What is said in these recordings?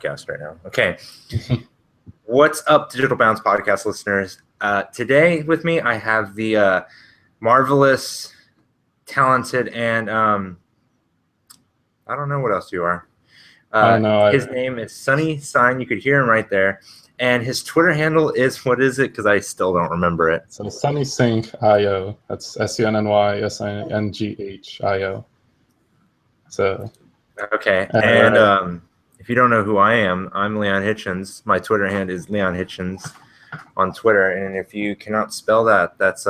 podcast right now. Okay. What's up, Digital Bounce podcast listeners? Today with me, I have the marvelous, talented, and I don't know what else you are. His name is Sunny Sign. You could hear him right there. And his Twitter handle is, what is it? Because I still don't remember it. So Sunny Sync IO. That's SUNNYSINGHIO. So. Okay. And if you don't know who I am, I'm Leon Hitchens. My Twitter handle is Leon Hitchens on Twitter. And if you cannot spell that, that's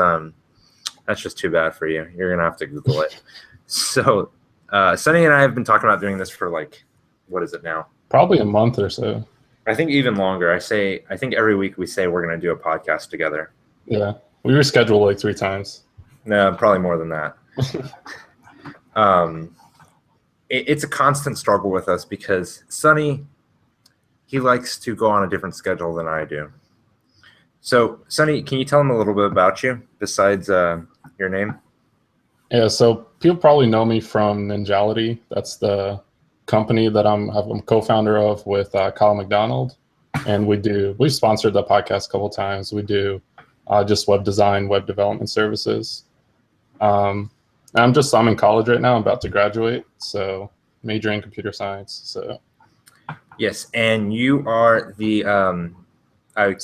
just too bad for you. You're gonna have to Google it. So Sunny and I have been talking about doing this for like, what is it now? Probably a month or so. I think even longer. I think every week we say we're going to do a podcast together. Yeah. We reschedule like 3 times. No, probably more than that. It's a constant struggle with us because Sunny, he likes to go on a different schedule than I do. So, Sunny, can you tell him a little bit about you besides your name? Yeah, so people probably know me from Ninjality. That's the company that I'm co-founder of with Kyle McDonald, and we've sponsored the podcast a couple of times. We do just web design, web development services. I'm in college right now. I'm about to graduate, so majoring in computer science. So yes, and you are the I do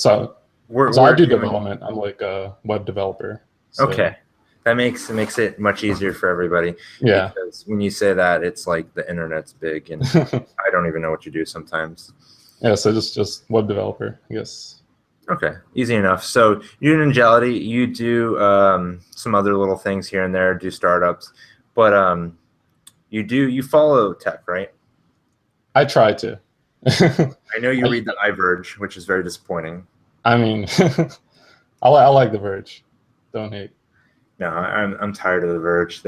development. I'm like a web developer. So. Okay. That makes it much easier for everybody. Yeah. Because when you say that, it's like the internet's big, and I don't even know what you do sometimes. Yeah, so just web developer, I guess. Okay, easy enough. So you do Ninjality, you do some other little things here and there, do startups, but you follow tech, right? I try to. I know you read the iVerge, which is very disappointing. I mean, I like the Verge. Don't hate. No, I'm tired of the Verge.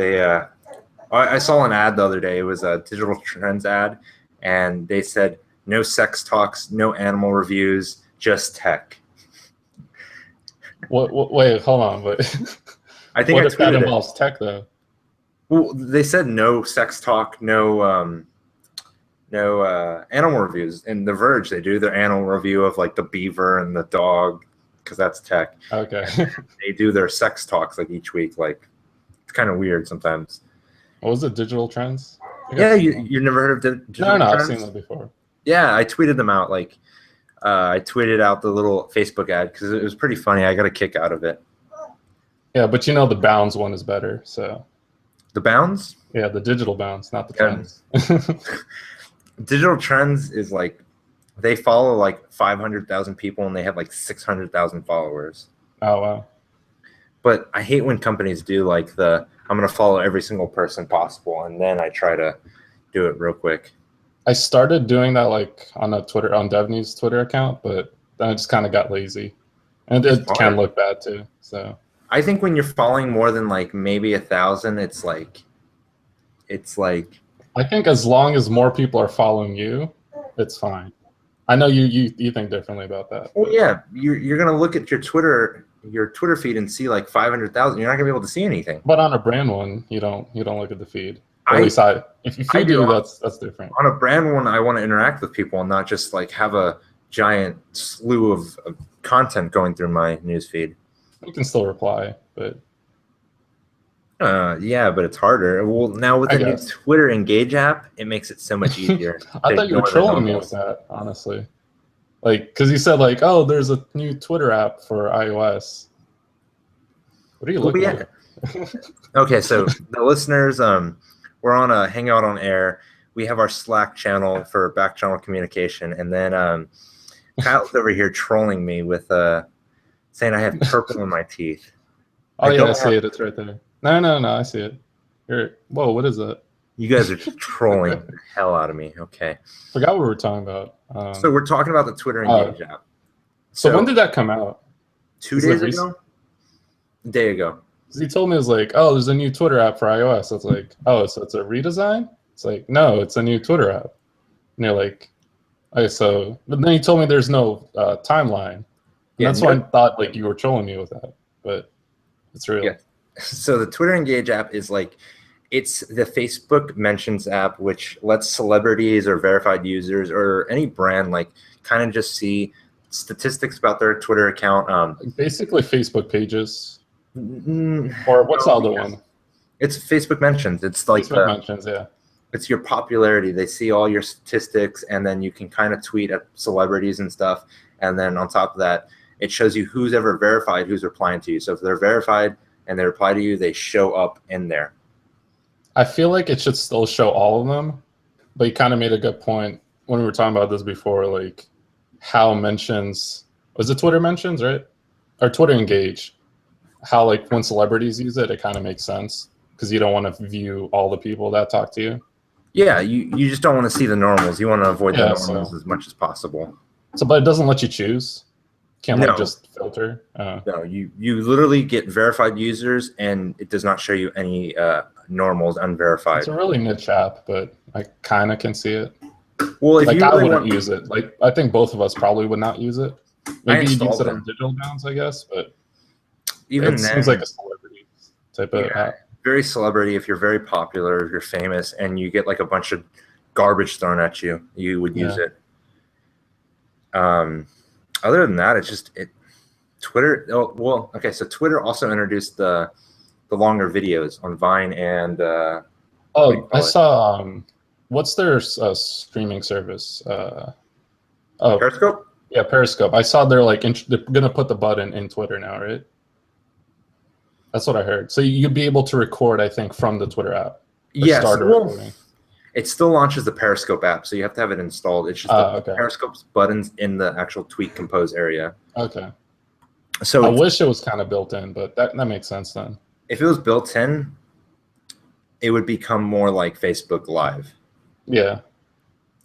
I saw an ad the other day. It was a Digital Trends ad, and they said no sex talks, no animal reviews, just tech. Wait, hold on. But I think what if that involves tech though? Well, they said no sex talk, no animal reviews. In the Verge, they do their animal review of like the beaver and the dog. Because that's tech. Okay. They do their sex talks like each week. Like, it's kind of weird sometimes. What was it? Digital Trends? Yeah, you never heard of Digital Trends? No, I've seen that before. Yeah, I tweeted them out. Like, I tweeted out the little Facebook ad because it was pretty funny. I got a kick out of it. Yeah, but the Bounds one is better. So. The Bounds? Yeah, the Digital Bounds, not the Trends. Digital Trends is like, they follow like 500,000 people and they have like 600,000 followers. Oh, wow. But I hate when companies do like I'm going to follow every single person possible, and then I try to do it real quick. I started doing that like on Devney's Twitter account, but then I just kind of got lazy. And it can look bad too. So I think when you're following more than like maybe 1,000, it's like I think as long as more people are following you, it's fine. I know you think differently about that. Well, yeah, you're gonna look at your Twitter feed and see like 500,000. You're not gonna be able to see anything. But on a brand one, you don't look at the feed. If you do, that's different. On a brand one, I want to interact with people and not just like have a giant slew of content going through my news feed. You can still reply, but yeah, but it's harder. Well, now with the new Twitter Engage app, it makes it so much easier. I thought you were trolling me with that, honestly. Like, because you said like, oh, there's a new Twitter app for iOS. What are you looking at? Okay, so the listeners, we're on a Hangout on Air. We have our Slack channel for back channel communication, and then Kyle's over here trolling me with saying I have purple in my teeth. Oh yeah, I see it. It's right there. No, I see it. Whoa, what is that? You guys are just trolling the hell out of me. Okay. Forgot what we were talking about. So we're talking about the Twitter Engage app. So when did that come out? 2 days ago? A day ago. He told me, it was like, oh, there's a new Twitter app for iOS. So it's like, oh, so it's a redesign? It's like, no, it's a new Twitter app. And you're like, okay, so, but then he told me there's no timeline. And that's why I thought like you were trolling me with that. But it's real. Yeah. So the Twitter Engage app is like It's the Facebook Mentions app, which lets celebrities or verified users or any brand like kind of just see statistics about their Twitter account. Basically, Facebook pages. Mm, Or what's the no, other one? It's Facebook Mentions. It's like Facebook Mentions, yeah. It's your popularity. They see all your statistics, and then you can kind of tweet at celebrities and stuff. And then on top of that, it shows you who's ever verified, who's replying to you. So if they're verified and they reply to you, they show up in there. I feel like it should still show all of them, but you kind of made a good point when we were talking about this before, like how mentions, was it Twitter Mentions, right? Or Twitter Engage, how like when celebrities use it, it kind of makes sense because you don't want to view all the people that talk to you. Yeah, you just don't want to see the normals. You want to avoid the normals as much as possible. So, but it doesn't let you choose. Can't No. like just filter. No, you literally get verified users, and it does not show you any normals unverified. It's a really niche app, but I kind of can see it. Well, if like you I really wouldn't use it. Like I think both of us probably would not use it. Maybe you'd use it on Digital Bounds, I guess, but even it then, seems like a celebrity type of app. Very celebrity. If you're very popular, if you're famous, and you get like a bunch of garbage thrown at you, you would use it. Other than that, it's just Twitter. Oh, well, okay. So Twitter also introduced the longer videos on Vine and. I saw. What's their streaming service? Periscope. Yeah, Periscope. I saw they're like they're gonna put the button in Twitter now, right? That's what I heard. So you'd be able to record, I think, from the Twitter app. Yes. It still launches the Periscope app, so you have to have it installed. It's just the Periscope's buttons in the actual Tweet Compose area. Okay. So I wish it was kind of built in, but that makes sense then. If it was built in, it would become more like Facebook Live. Yeah.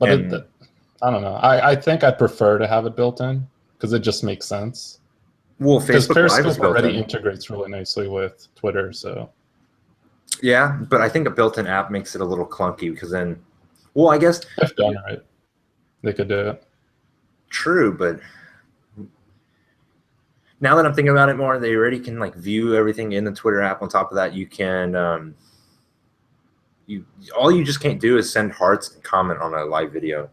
But I don't know. I think I'd prefer to have it built in because it just makes sense. Well, Facebook Periscope already integrates really nicely with Twitter, so. Yeah, but I think a built-in app makes it a little clunky because then, well, I guess if done right, they could do it. True, but now that I'm thinking about it more, they already can like view everything in the Twitter app. On top of that, you can all you just can't do is send hearts and comment on a live video.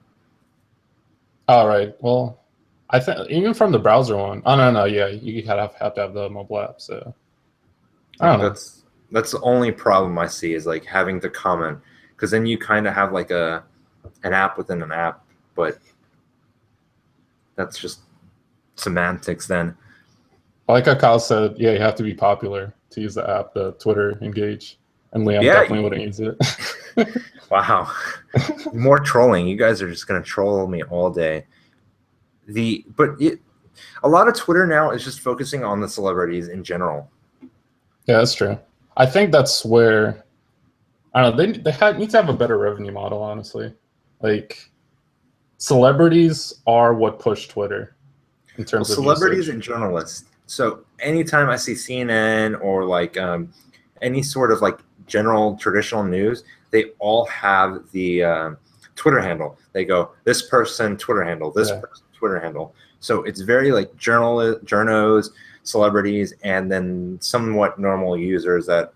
All right. Well, I think even from the browser one. Oh no, yeah, you have to have the mobile app. So I don't know. That's the only problem I see is like having to comment, because then you kind of have like an app within an app, but that's just semantics then. Like how Kyle said, yeah, you have to be popular to use the app, the Twitter Engage, and Liam definitely wouldn't use it. Wow. More trolling. You guys are just going to troll me all day. A lot of Twitter now is just focusing on the celebrities in general. Yeah, that's true. I think that's where, I don't know, they need to have a better revenue model, honestly. Like, celebrities are what push Twitter in terms of celebrities usage. And journalists. So anytime I see CNN or like any sort of like general traditional news, they all have the Twitter handle. They go, this person Twitter handle, this person Twitter handle. So it's very like journos, celebrities, and then somewhat normal users that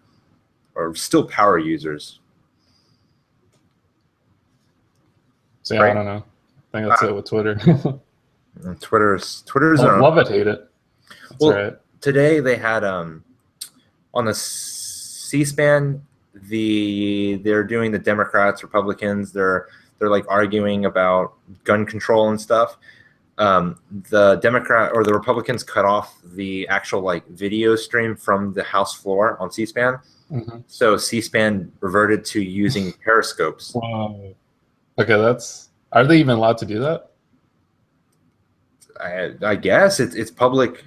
are still power users. So yeah, right? I don't know. I think that's it with Twitter. Twitter's love it, hate it. That's right. Today they had on the C-SPAN they're doing the Democrats, Republicans, they're like arguing about gun control and stuff. The Democrat or the Republicans cut off the actual like video stream from the House floor on C-SPAN. Mm-hmm. So C-SPAN reverted to using periscopes. Wow. Okay, are they even allowed to do that? I guess it's public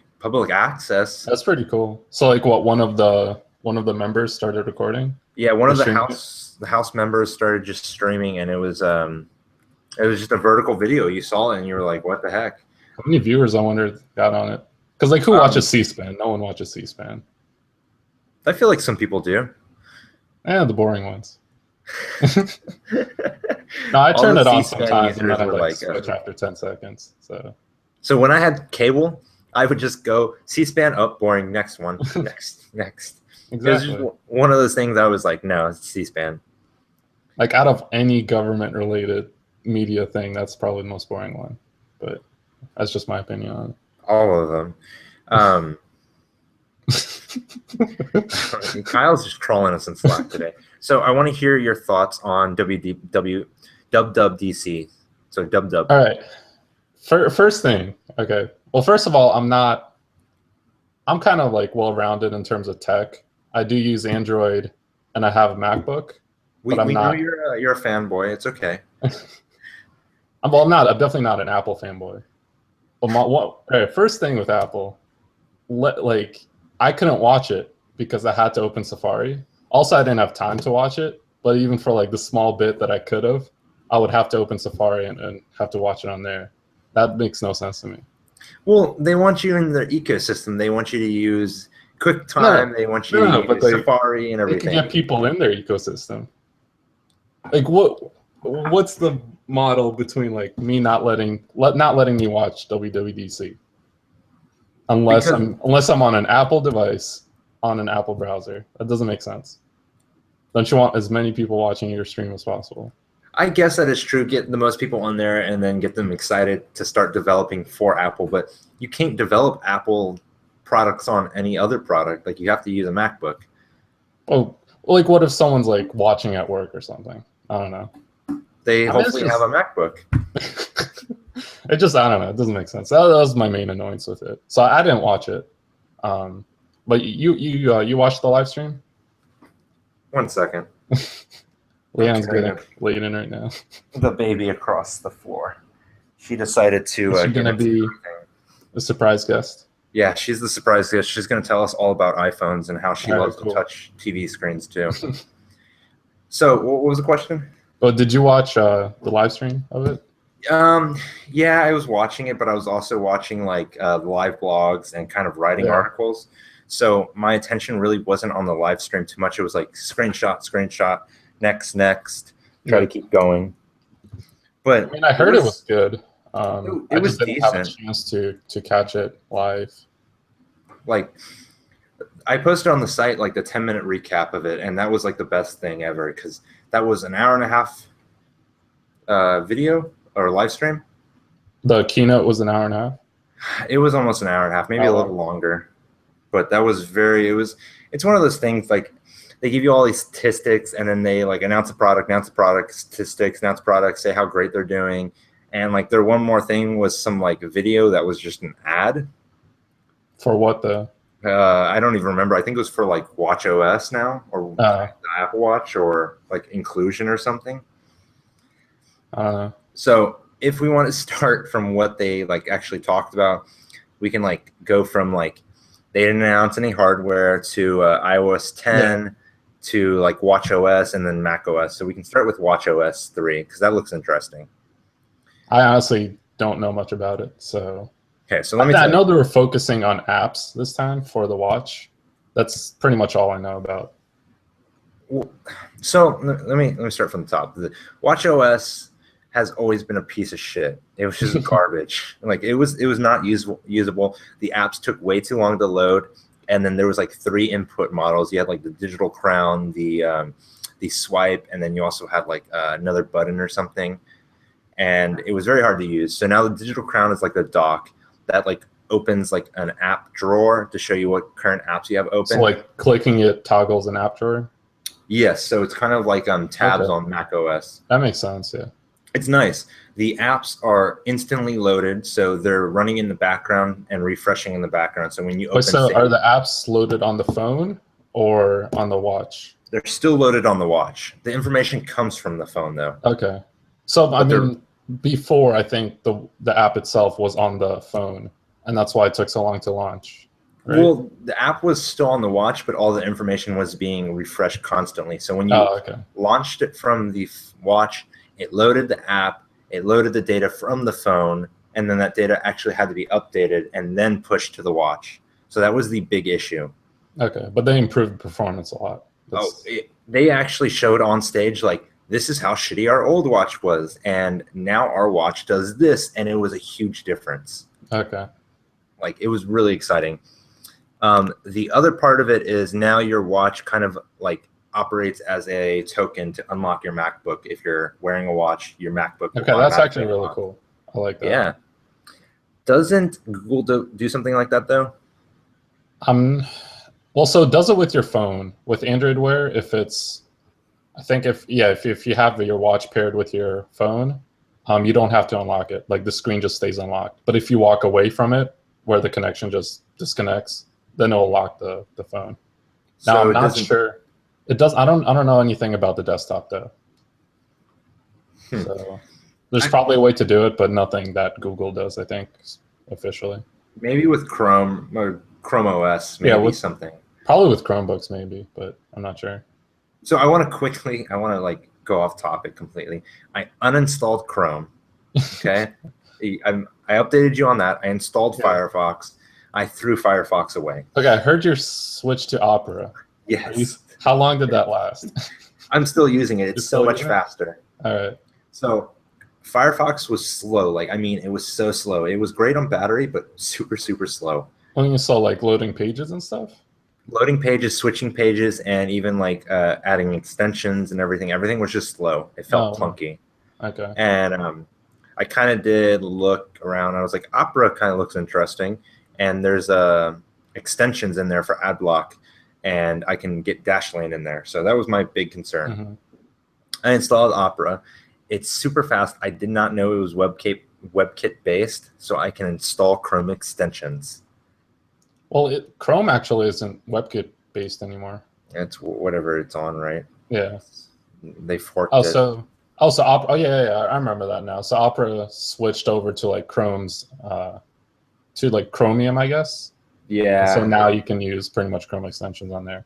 access. That's pretty cool. So like what, one of the members started recording? Yeah, one of the House members started just streaming, and it was just a vertical video. You saw it and you were like, what the heck? How many viewers, I wonder, got on it? Because like who watches C-SPAN? No one watches C-SPAN. I feel like some people do. The boring ones. No, I turn it on sometimes and then I like switch after 10 seconds. So when I had cable, I would just go C-SPAN up, boring, next one, next. It was just Exactly. one of those things I was like, no, it's C-SPAN. Like out of any government related media thing, that's probably the most boring one. But that's just my opinion on All of them. Um, it. Kyle's just trolling us in Slack today. So I want to hear your thoughts on WWDC. So Dub. All right. First thing. Okay. Well, first of all, I'm kind of like well rounded in terms of tech. I do use Android and I have a MacBook, We but I'm know not. you're a fanboy. It's okay. I'm not. I'm definitely not an Apple fanboy. But first thing with Apple, like I couldn't watch it because I had to open Safari. Also, I didn't have time to watch it. But even for like the small bit that I could have, I would have to open Safari and have to watch it on there. That makes no sense to me. Well, they want you in their ecosystem. They want you to use QuickTime. No, They want you no, to but use Safari and they can everything. get people in their ecosystem. Like what's the model between like me not letting me watch WWDC unless I'm on an Apple device on an Apple browser? That doesn't make sense. Don't you want as many people watching your stream as possible? I guess that is true. Get the most people on there and then get them excited to start developing for Apple. But you can't develop Apple products on any other product. Like you have to use a MacBook. Oh, well, like what if someone's like watching at work or something? I don't know. They I mean, hopefully have a MacBook. I don't know. It doesn't make sense. That was my main annoyance with it. So I didn't watch it. But you watched the live stream? 1 second. Leon's getting laid in right now. The baby across the floor. She decided to. Is she gonna be a surprise guest? Yeah, she's the surprise guest. She's going to tell us all about iPhones and how she loves to touch TV screens too. So, what was the question? Oh, did you watch the live stream of it? Yeah, I was watching it, but I was also watching like live blogs and kind of writing articles. So my attention really wasn't on the live stream too much. It was like screenshot, next, try to keep going. But I mean, I heard it was good. It was didn't have a chance to catch it live. Like, I posted on the site like the 10-minute recap of it, and that was like the best thing ever because that was an hour and a half video or live stream. The keynote was an hour and a half? It was almost an hour and a half, maybe a little longer. But that was it's one of those things like they give you all these statistics and then they like announce a product, statistics, announce product, say how great they're doing. And like their one more thing was some like video that was just an ad. For what though? I don't even remember. I think it was for like Watch OS now or the Apple Watch or like inclusion or something. I don't know. So if we want to start from what they like actually talked about, we can like go from like they didn't announce any hardware to iOS 10 to like Watch OS and then Mac OS. So we can start with Watch OS 3 because that looks interesting. I honestly don't know much about it. So okay, so I know they were focusing on apps this time for the watch. That's pretty much all I know about. So let me start from the top. The Watch OS has always been a piece of shit. It was just garbage. Like it was not usable. The apps took way too long to load, and then there was like 3 input models. You had like the digital crown, the swipe, and then you also had like another button or something. And it was very hard to use. So now the digital crown is like the dock that like opens like an app drawer to show you what current apps you have open. So like clicking it toggles an app drawer? Yes. So it's kind of like tabs on Mac OS. That makes sense, yeah. It's nice. The apps are instantly loaded, so they're running in the background and refreshing in the background. So when you open, are the apps loaded on the phone or on the watch? They're still loaded on the watch. The information comes from the phone, though. Okay. So I mean, before I think the app itself was on the phone, and that's why it took so long to launch. Right? Well, the app was still on the watch, but all the information was being refreshed constantly. So when you launched it from the watch, it loaded the app, it loaded the data from the phone, and then that data actually had to be updated and then pushed to the watch. So that was the big issue. Okay, but they improved performance a lot. They actually showed on stage, like, this is how shitty our old watch was, and now our watch does this, and it was a huge difference. Okay. Like, it was really exciting. The other part of it is now your watch kind of like operates as a token to unlock your MacBook. If you're wearing a watch, your MacBook will Okay, that's actually automatically really unlock. cool. I like that. Yeah. Doesn't Google do something like that though? Well, so it does it with your phone. With Android Wear, if it's, I think if you have your watch paired with your phone, you don't have to unlock it. Like the screen just stays unlocked. But if you walk away from it, where the connection just disconnects, then it'll lock the phone. Now So I'm it not doesn't. sure. It does. I don't know anything about the desktop though. Hmm. So there's probably a way to do it, but nothing that Google does, I think, officially. Maybe with Chrome or Chrome OS, maybe with- something. Probably with Chromebooks, maybe, but I'm not sure. So I want to like go off topic completely. I uninstalled Chrome. Okay. I updated you on that. I installed Yeah. Firefox. I threw Firefox away. Okay, I heard your switch to Opera. Yes. How long did that last? I'm still using it. It's You're so still much using it? faster. All right. So Firefox was slow. Like, I mean, it was so slow. It was great on battery, but super, super slow. When you saw like loading pages and stuff? Loading pages, switching pages, and even like adding extensions and everything was just slow. It felt clunky. Okay. And I kind of did look around. I was like, Opera kind of looks interesting, and there's extensions in there for AdBlock, and I can get Dashlane in there. So that was my big concern. Mm-hmm. I installed Opera. It's super fast. I did not know it was WebKit based, so I can install Chrome extensions. Well, Chrome actually isn't WebKit based anymore. It's whatever it's on, right? Yeah. They forked it. So Opera. Oh yeah, I remember that now. So Opera switched over to like Chrome's, to like Chromium, I guess. Yeah. So now you can use pretty much Chrome extensions on there.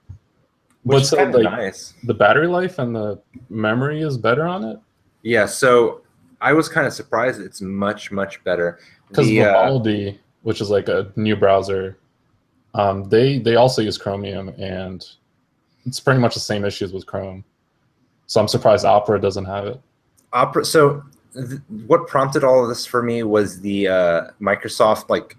Which But is so kind of like nice. the battery life and the memory is better on it. Yeah. So I was kind of surprised. It's much, much better. Because Vivaldi, which is like a new browser, they also use Chromium, and it's pretty much the same issues with Chrome. So I'm surprised Opera doesn't have it. Opera. So what prompted all of this for me was the Microsoft like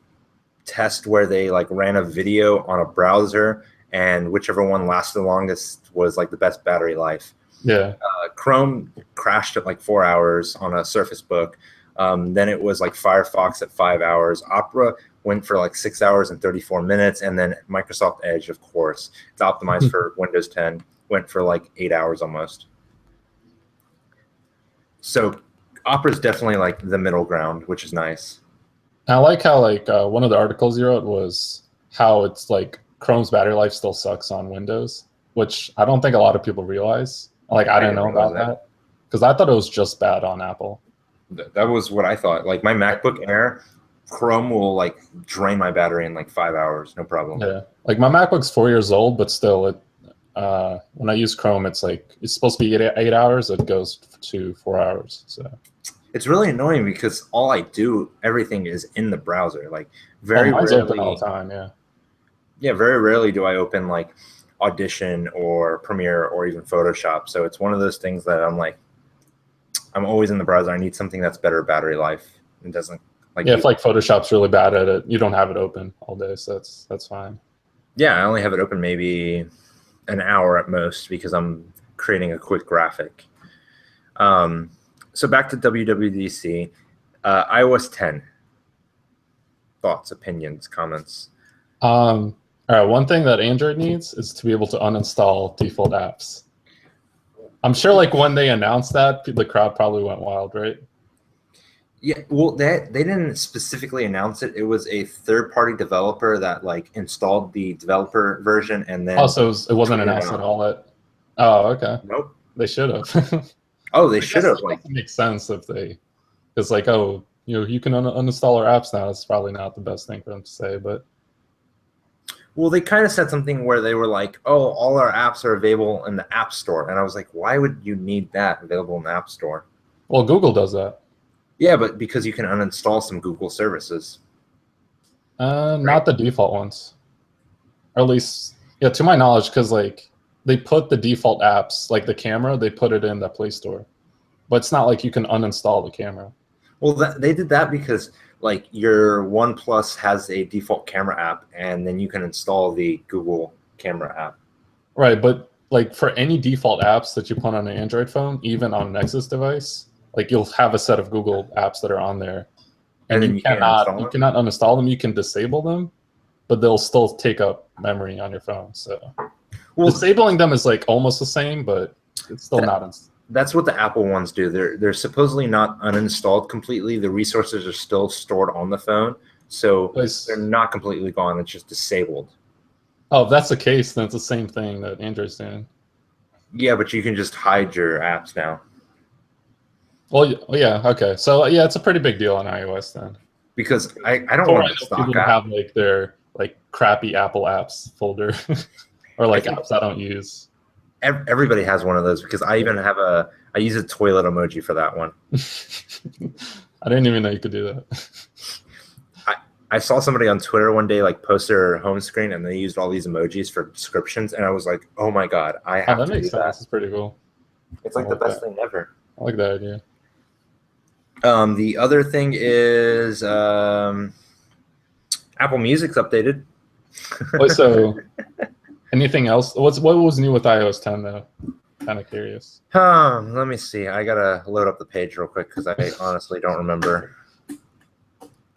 test where they like ran a video on a browser, and whichever one lasted the longest was like the best battery life. Yeah. Chrome crashed at like 4 hours on a Surface Book. Then it was like Firefox at 5 hours. Opera went for like 6 hours and 34 minutes. And then Microsoft Edge, of course, it's optimized for Windows 10, went for like 8 hours almost. So Opera is definitely like the middle ground, which is nice. I like how like one of the articles you wrote was how it's like Chrome's battery life still sucks on Windows, which I don't think a lot of people realize. Like I didn't know about that because I thought it was just bad on Apple. That was what I thought. Like my MacBook Air, Chrome will like drain my battery in like 5 hours, no problem. Yeah, like my MacBook's 4 years old, but still, it when I use Chrome, it's like it's supposed to be 8 hours. It goes to 4 hours. So it's really annoying because all I do, everything is in the browser. Like very mine's rarely, open all the time. Yeah. Yeah, very rarely do I open like Audition or Premiere or even Photoshop. So it's one of those things that I'm like, I'm always in the browser. I need something that's better battery life. It doesn't like. Yeah, if like Photoshop's really bad at it, you don't have it open all day, so that's fine. Yeah, I only have it open maybe an hour at most because I'm creating a quick graphic. So back to WWDC, iOS 10. Thoughts, opinions, comments. All right, one thing that Android needs is to be able to uninstall default apps. I'm sure like when they announced that, the crowd probably went wild, right? Yeah, well, they didn't specifically announce it. It was a third-party developer that like installed the developer version and then. Oh, so it wasn't announced at all. Oh, okay. Nope. They should have. Oh, they should have. Like, it makes sense if they. It's like, oh, you can uninstall our apps now. It's probably not the best thing for them to say, but. Well, they kind of said something where they were like, oh, all our apps are available in the App Store. And I was like, why would you need that available in the App Store? Well, Google does that. Yeah, but because you can uninstall some Google services. Not the default ones. Or at least, yeah, to my knowledge, because like they put the default apps, like the camera, they put it in the Play Store. But it's not like you can uninstall the camera. Well, they did that because like your OnePlus has a default camera app, and then you can install the Google camera app. Right, but like for any default apps that you put on an Android phone, even on a Nexus device, like you'll have a set of Google apps that are on there, And then you you can't install you them? cannot uninstall them. You can disable them, but they'll still take up memory on your phone. So Well, disabling them is like almost the same, but it's still not. that's what the Apple ones do. They're supposedly not uninstalled completely. The resources are still stored on the phone, so they're not completely gone. It's just disabled. Oh, if that's the case, then it's the same thing that Android's doing. Yeah, but you can just hide your apps now. Well, yeah, okay. So yeah, it's a pretty big deal on iOS then. Because I don't want to stock people app. have like their like crappy Apple apps folder or like apps I don't use. Everybody has one of those because I even have I use a toilet emoji for that one. I didn't even know you could do that. I saw somebody on Twitter one day like post their home screen and they used all these emojis for descriptions, and I was like, oh my god, I have to do that. That makes sense. It's pretty cool. It's like the best thing ever. I like that idea. The other thing is Apple Music's updated. Wait, so anything else? What was new with iOS 10 though? Kind of curious. Let me see. I gotta load up the page real quick because I honestly don't remember.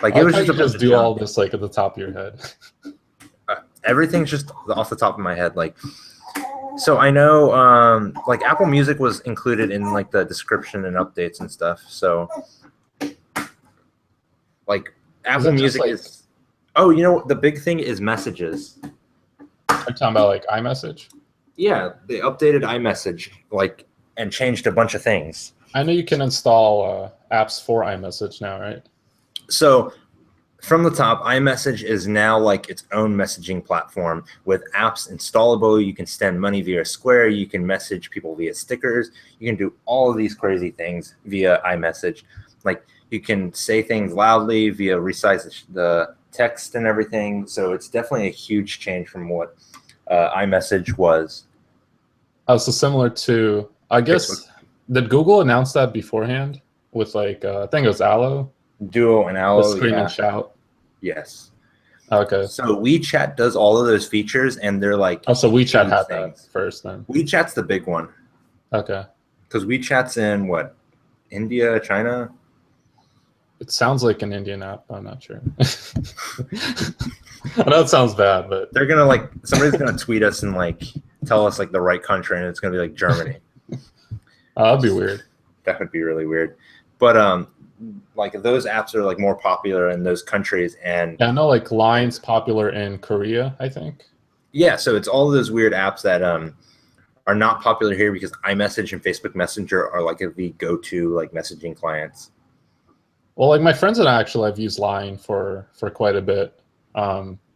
Like it was just do all this like at the top of your head. Everything's just off the top of my head. Like, so I know, like Apple Music was included in like the description and updates and stuff. So, like Apple Music is. Oh, you know the big thing is messages. You're talking about like iMessage? Yeah, they updated iMessage and changed a bunch of things. I know you can install apps for iMessage now, right? So from the top, iMessage is now like its own messaging platform with apps installable. You can send money via Square. You can message people via stickers. You can do all of these crazy things via iMessage. Like you can say things loudly via resize the text and everything. So it's definitely a huge change from what iMessage was. Oh, so similar to, I guess, Facebook. Did Google announce that beforehand with like, I think it was Allo? Duo and Allo, the Screen and Shout. Yes. Okay. So WeChat does all of those features, and they're like. Oh, so WeChat had that first then. WeChat's the big one. Okay. Because WeChat's in what? India, China. It sounds like an Indian app. I'm not sure. I know it sounds bad, but they're gonna somebody's gonna tweet us and like tell us like the right country, and it's gonna be like Germany. That'd be weird. That would be really weird. But like those apps are like more popular in those countries, and yeah, I know like Line's popular in Korea, I think. Yeah, so it's all of those weird apps that are not popular here because iMessage and Facebook Messenger are like the go-to like messaging clients. Well, like my friends and I actually have used Line for quite a bit,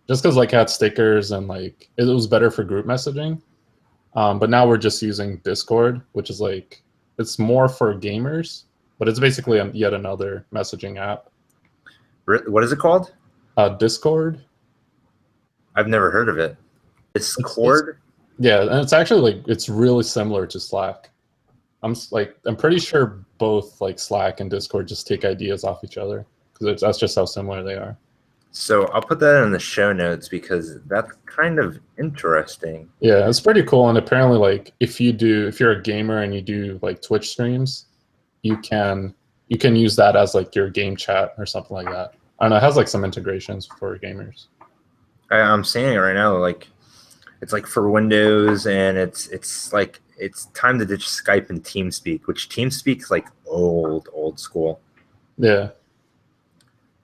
just because like it had stickers and like it was better for group messaging. But now we're just using Discord, which is like it's more for gamers. But it's basically yet another messaging app. What is it called? Discord. I've never heard of it. Discord? Yeah, and it's actually like it's really similar to Slack. I'm pretty sure both like Slack and Discord just take ideas off each other because that's just how similar they are. So I'll put that in the show notes because that's kind of interesting. Yeah, it's pretty cool. And apparently, like if you're a gamer and you do like Twitch streams, you can use that as like your game chat or something like that. I don't know. It has like some integrations for gamers. I'm seeing it right now. Like it's like for Windows, and it's like it's time to ditch Skype and TeamSpeak, which TeamSpeak's like old school. Yeah.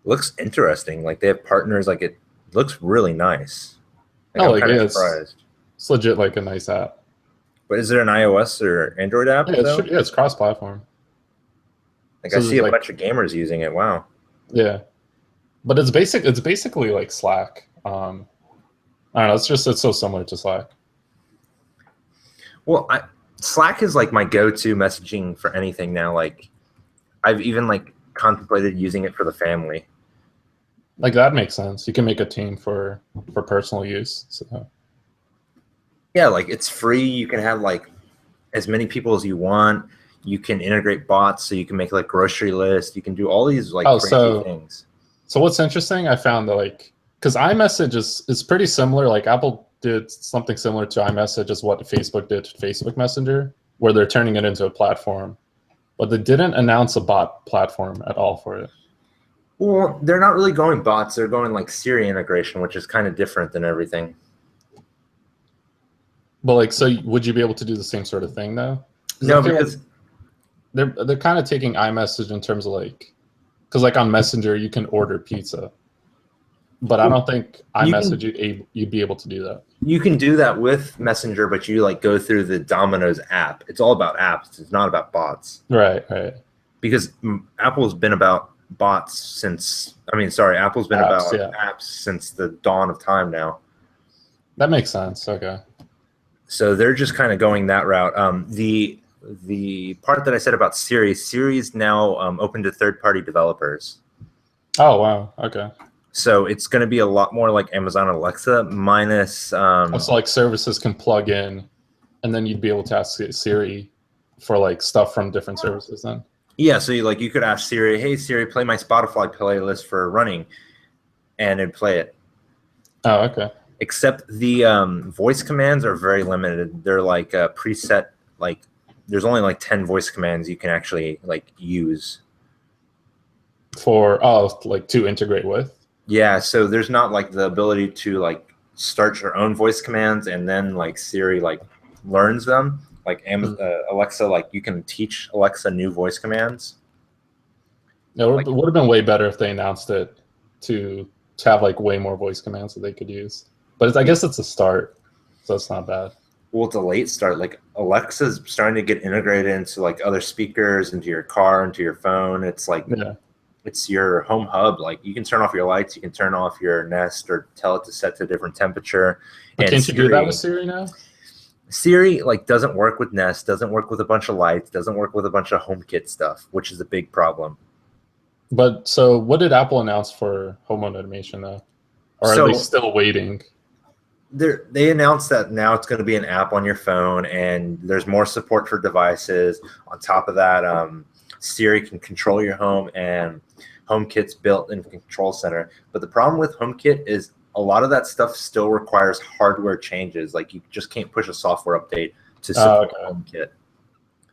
Looks interesting. Like they have partners. Like it looks really nice. Like, I'm kind of surprised. It's legit like a nice app. But is it an iOS or Android app? Yeah, it's cross-platform. Like so I see a bunch of gamers using it. Wow. Yeah, but it's basically like Slack. I don't know. It's so similar to Slack. Well, Slack is like my go-to messaging for anything now. Like I've even like contemplated using it for the family. Like that makes sense. You can make a team for personal use. So. Yeah, like it's free. You can have like as many people as you want. You can integrate bots, so you can make like grocery lists. You can do all these like crazy things. So what's interesting, I found that like, because iMessage is pretty similar. Like Apple did something similar to iMessage as what Facebook did to Facebook Messenger, where they're turning it into a platform, but they didn't announce a bot platform at all for it. Well, they're not really going bots. They're going like Siri integration, which is kind of different than everything. But like, so would you be able to do the same sort of thing though? No, I feel because like they're kind of taking iMessage in terms of like, because like on Messenger you can order pizza, but I don't think iMessage you'd be able to do that. you can do that with Messenger, but you like go through the Domino's app. It's all about apps. It's not about bots. Right. Because Apple's been about bots since. Apple's been Apps, about apps since the dawn of time now. That makes sense. Okay. So they're just kind of going that route. The part that I said about Siri is now open to third-party developers. Oh wow. Okay. So it's going to be a lot more like Amazon Alexa minus. So like services can plug in, and then you'd be able to ask Siri for like stuff from different services. Then. Yeah. So you could ask Siri, "Hey Siri, play my Spotify playlist for running," and it'd play it. Oh, okay. Except the voice commands are very limited. They're like preset. Like there's only like 10 voice commands you can actually like use. For like to integrate with. Yeah, so there's not like the ability to like start your own voice commands and then like Siri like learns them. Like Alexa, like you can teach Alexa new voice commands. No, it would have been way better if they announced it to have like way more voice commands that they could use. But I guess it's a start, so it's not bad. Well, it's a late start. Like Alexa's starting to get integrated into like other speakers, into your car, into your phone. It's like it's your home hub. Like you can turn off your lights, you can turn off your Nest, or tell it to set to a different temperature. But can't you do that with Siri now? Siri like doesn't work with Nest, doesn't work with a bunch of lights, doesn't work with a bunch of HomeKit stuff, which is a big problem. But so what did Apple announce for home automation though? Or are they still waiting? They announced that now it's going to be an app on your phone, and there's more support for devices. On top of that, Siri can control your home, and HomeKit's built in Control Center. But the problem with HomeKit is a lot of that stuff still requires hardware changes. Like you just can't push a software update to support HomeKit.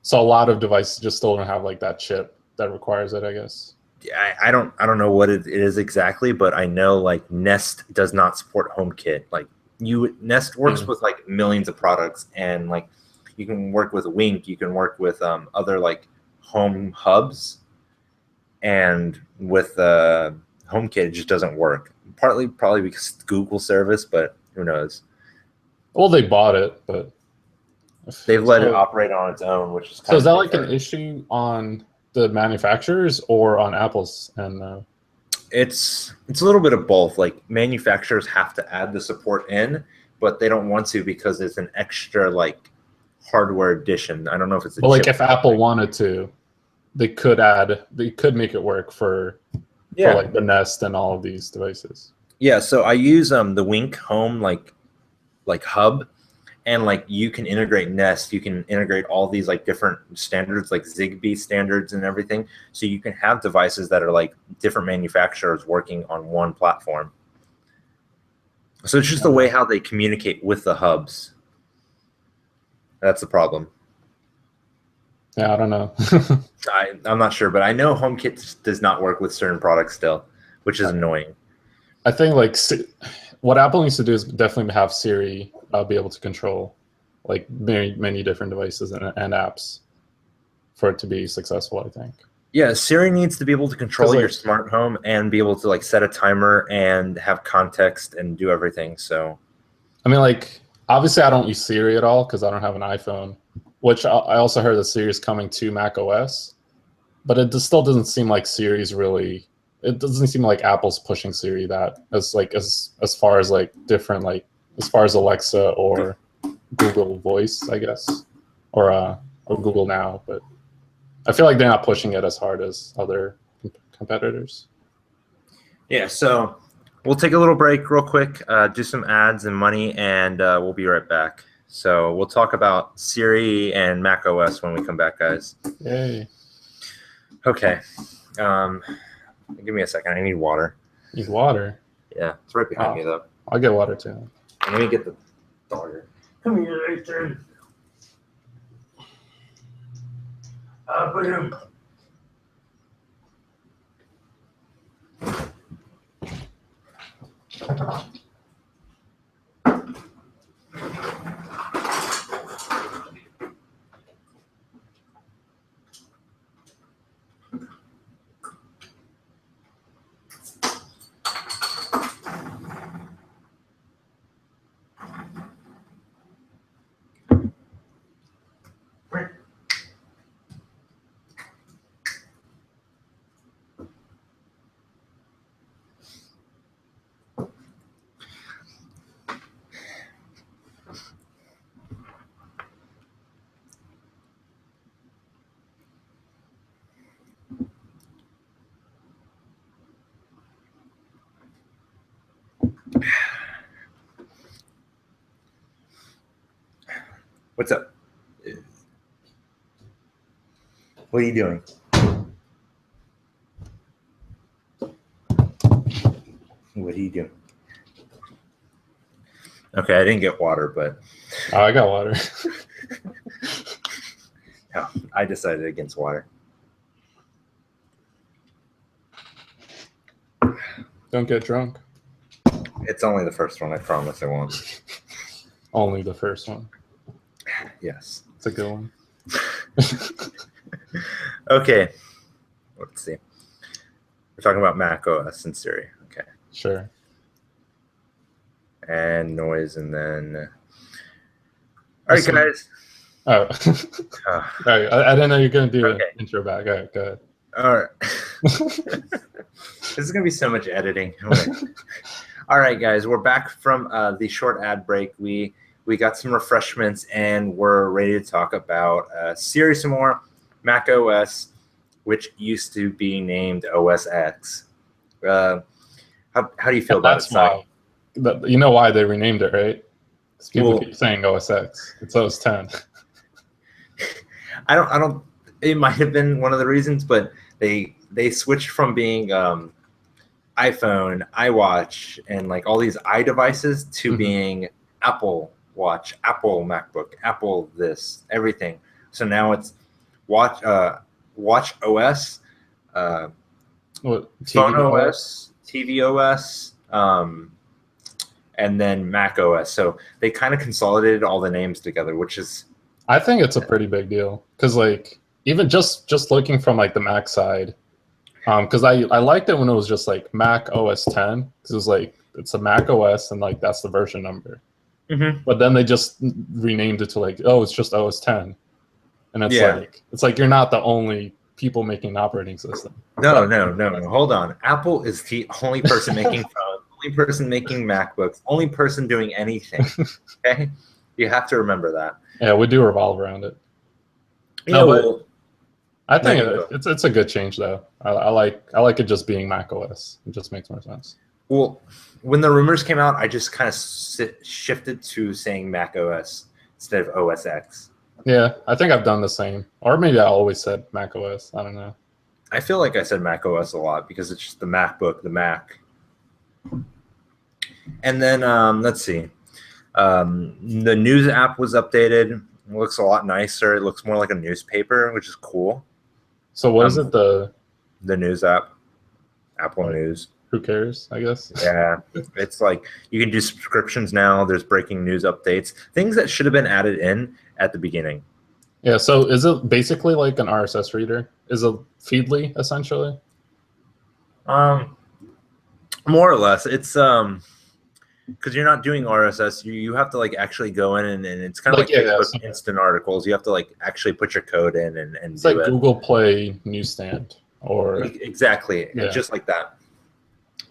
So a lot of devices just still don't have like that chip that requires it, I guess. Yeah, I don't know what it is exactly, but I know like Nest does not support HomeKit. Like Nest works with like millions of products, and like you can work with Wink, you can work with other like home hubs, and with HomeKit it just doesn't work. Partly probably because it's Google service, but who knows? Well, they bought it, but they've let it operate on its own, which is kind so. Is that like an issue on the manufacturers or on Apple's end? It's a little bit of both. Like manufacturers have to add the support in, but they don't want to because it's an extra like hardware addition. I don't know if it's. But like if Apple wanted to, they could make it work for like the Nest and all of these devices. Yeah, so I use the Wink Home like hub, and like you can integrate Nest, you can integrate all these like different standards, like Zigbee standards and everything. So you can have devices that are like different manufacturers working on one platform. So it's just the way how they communicate with the hubs. That's the problem. Yeah, I don't know. I'm not sure, but I know HomeKit does not work with certain products still, which is annoying. I think like what Apple needs to do is definitely have Siri be able to control like many different devices and apps for it to be successful, I think. Yeah, Siri needs to be able to control your smart home and be able to like set a timer and have context and do everything. So, I mean, like obviously I don't use Siri at all because I don't have an iPhone, which I also heard that Siri is coming to Mac OS, but it still doesn't seem like Siri's really. It doesn't seem like Apple's pushing Siri that as far as like different like as far as Alexa or Google Voice, I guess, or Google Now, but I feel like they're not pushing it as hard as other competitors. Yeah, so we'll take a little break real quick, do some ads and money, and we'll be right back. So we'll talk about Siri and Mac OS when we come back, guys. Yay. Okay. Give me a second. I need water. Need water. Yeah, it's right behind me though. I'll get water too. Let me get the daughter. Come here, Ethan. Put him. What's up? What are you doing? What are you doing? Okay, I didn't get water, but Oh, I got water. no, I decided against water. Don't get drunk. It's only the first one. I promise I won't. Only the first one. Yes. It's a good one. Okay. Let's see. We're talking about Mac OS and Siri. Okay. Sure. And noise, and then. All right, guys. Oh. All right. I didn't know you were going to do an intro back. All right, go ahead. All right. This is going to be so much editing. All right, guys. We're back from the short ad break. We got some refreshments, and we're ready to talk about Siri some more, Mac OS, which used to be named OS X. How do you feel about it, why. You know why they renamed it, right? Because people keep saying OS X. It's OS 10. I don't. It might have been one of the reasons, but they switched from being iPhone, iWatch, and like all these iDevices to being Apple Watch, Apple MacBook, Apple this, everything. So now it's Watch OS, Phone OS, TV OS, and then Mac OS. So they kind of consolidated all the names together, which is. I think it's a pretty big deal because, like, even just looking from like the Mac side, because I liked it when it was just like Mac OS 10 because it was like it's a Mac OS and like that's the version number. But then they just renamed it to like, oh, it's just OS 10, and it's like you're not the only people making an operating system. No. Hold on. Apple is the only person making phones, only person making MacBooks, only person doing anything. Okay, you have to remember that. Yeah, we do revolve around it. But I think it's a good change though. I like it just being Mac OS. It just makes more sense. Well, when the rumors came out, I just kind of shifted to saying Mac OS instead of OS X. Yeah, I think I've done the same. Or maybe I always said Mac OS. I don't know. I feel like I said Mac OS a lot because it's just the MacBook, the Mac. And then let's see. The news app was updated. It looks a lot nicer. It looks more like a newspaper, which is cool. So what is it? The news app, Apple News. Who cares? I guess. Yeah, it's like you can do subscriptions now. There's breaking news updates, things that should have been added in at the beginning. Yeah. So is it basically like an RSS reader? Is it Feedly essentially? More or less. It's because you're not doing RSS, you have to like actually go in and it's kind of like Facebook instant articles. You have to like actually put your code in and it's do like it. Google Play Newsstand or exactly, just like that.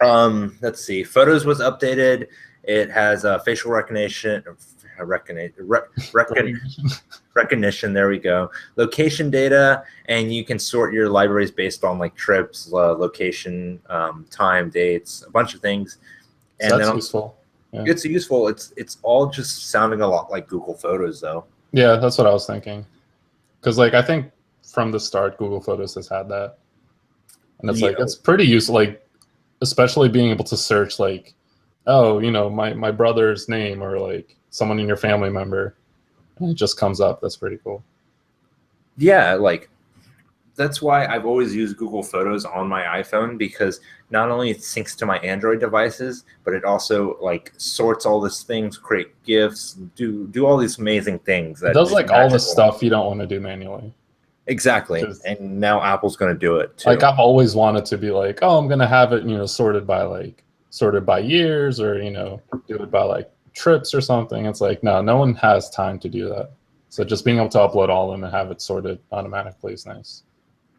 Let's see. Photos was updated. It has facial recognition. Recognition. There we go. Location data, and you can sort your libraries based on like trips, location, time, dates, a bunch of things. And that's useful. Yeah. It's useful. It's all just sounding a lot like Google Photos, though. Yeah, that's what I was thinking. Because like I think from the start, Google Photos has had that, and it's like it's pretty useful. Like especially being able to search like, oh, my brother's name or like someone in your family member, and it just comes up. That's pretty cool. Yeah, like that's why I've always used Google Photos on my iPhone, because not only it syncs to my Android devices, but it also like sorts all these things, create GIFs, do all these amazing things. It does like all the stuff you don't want to do manually. Exactly, and now Apple's going to do it too. Like I've always wanted to be like, oh, I'm going to have it, sorted by years, or do it by like trips or something. It's like no one has time to do that. So just being able to upload all of them and have it sorted automatically is nice.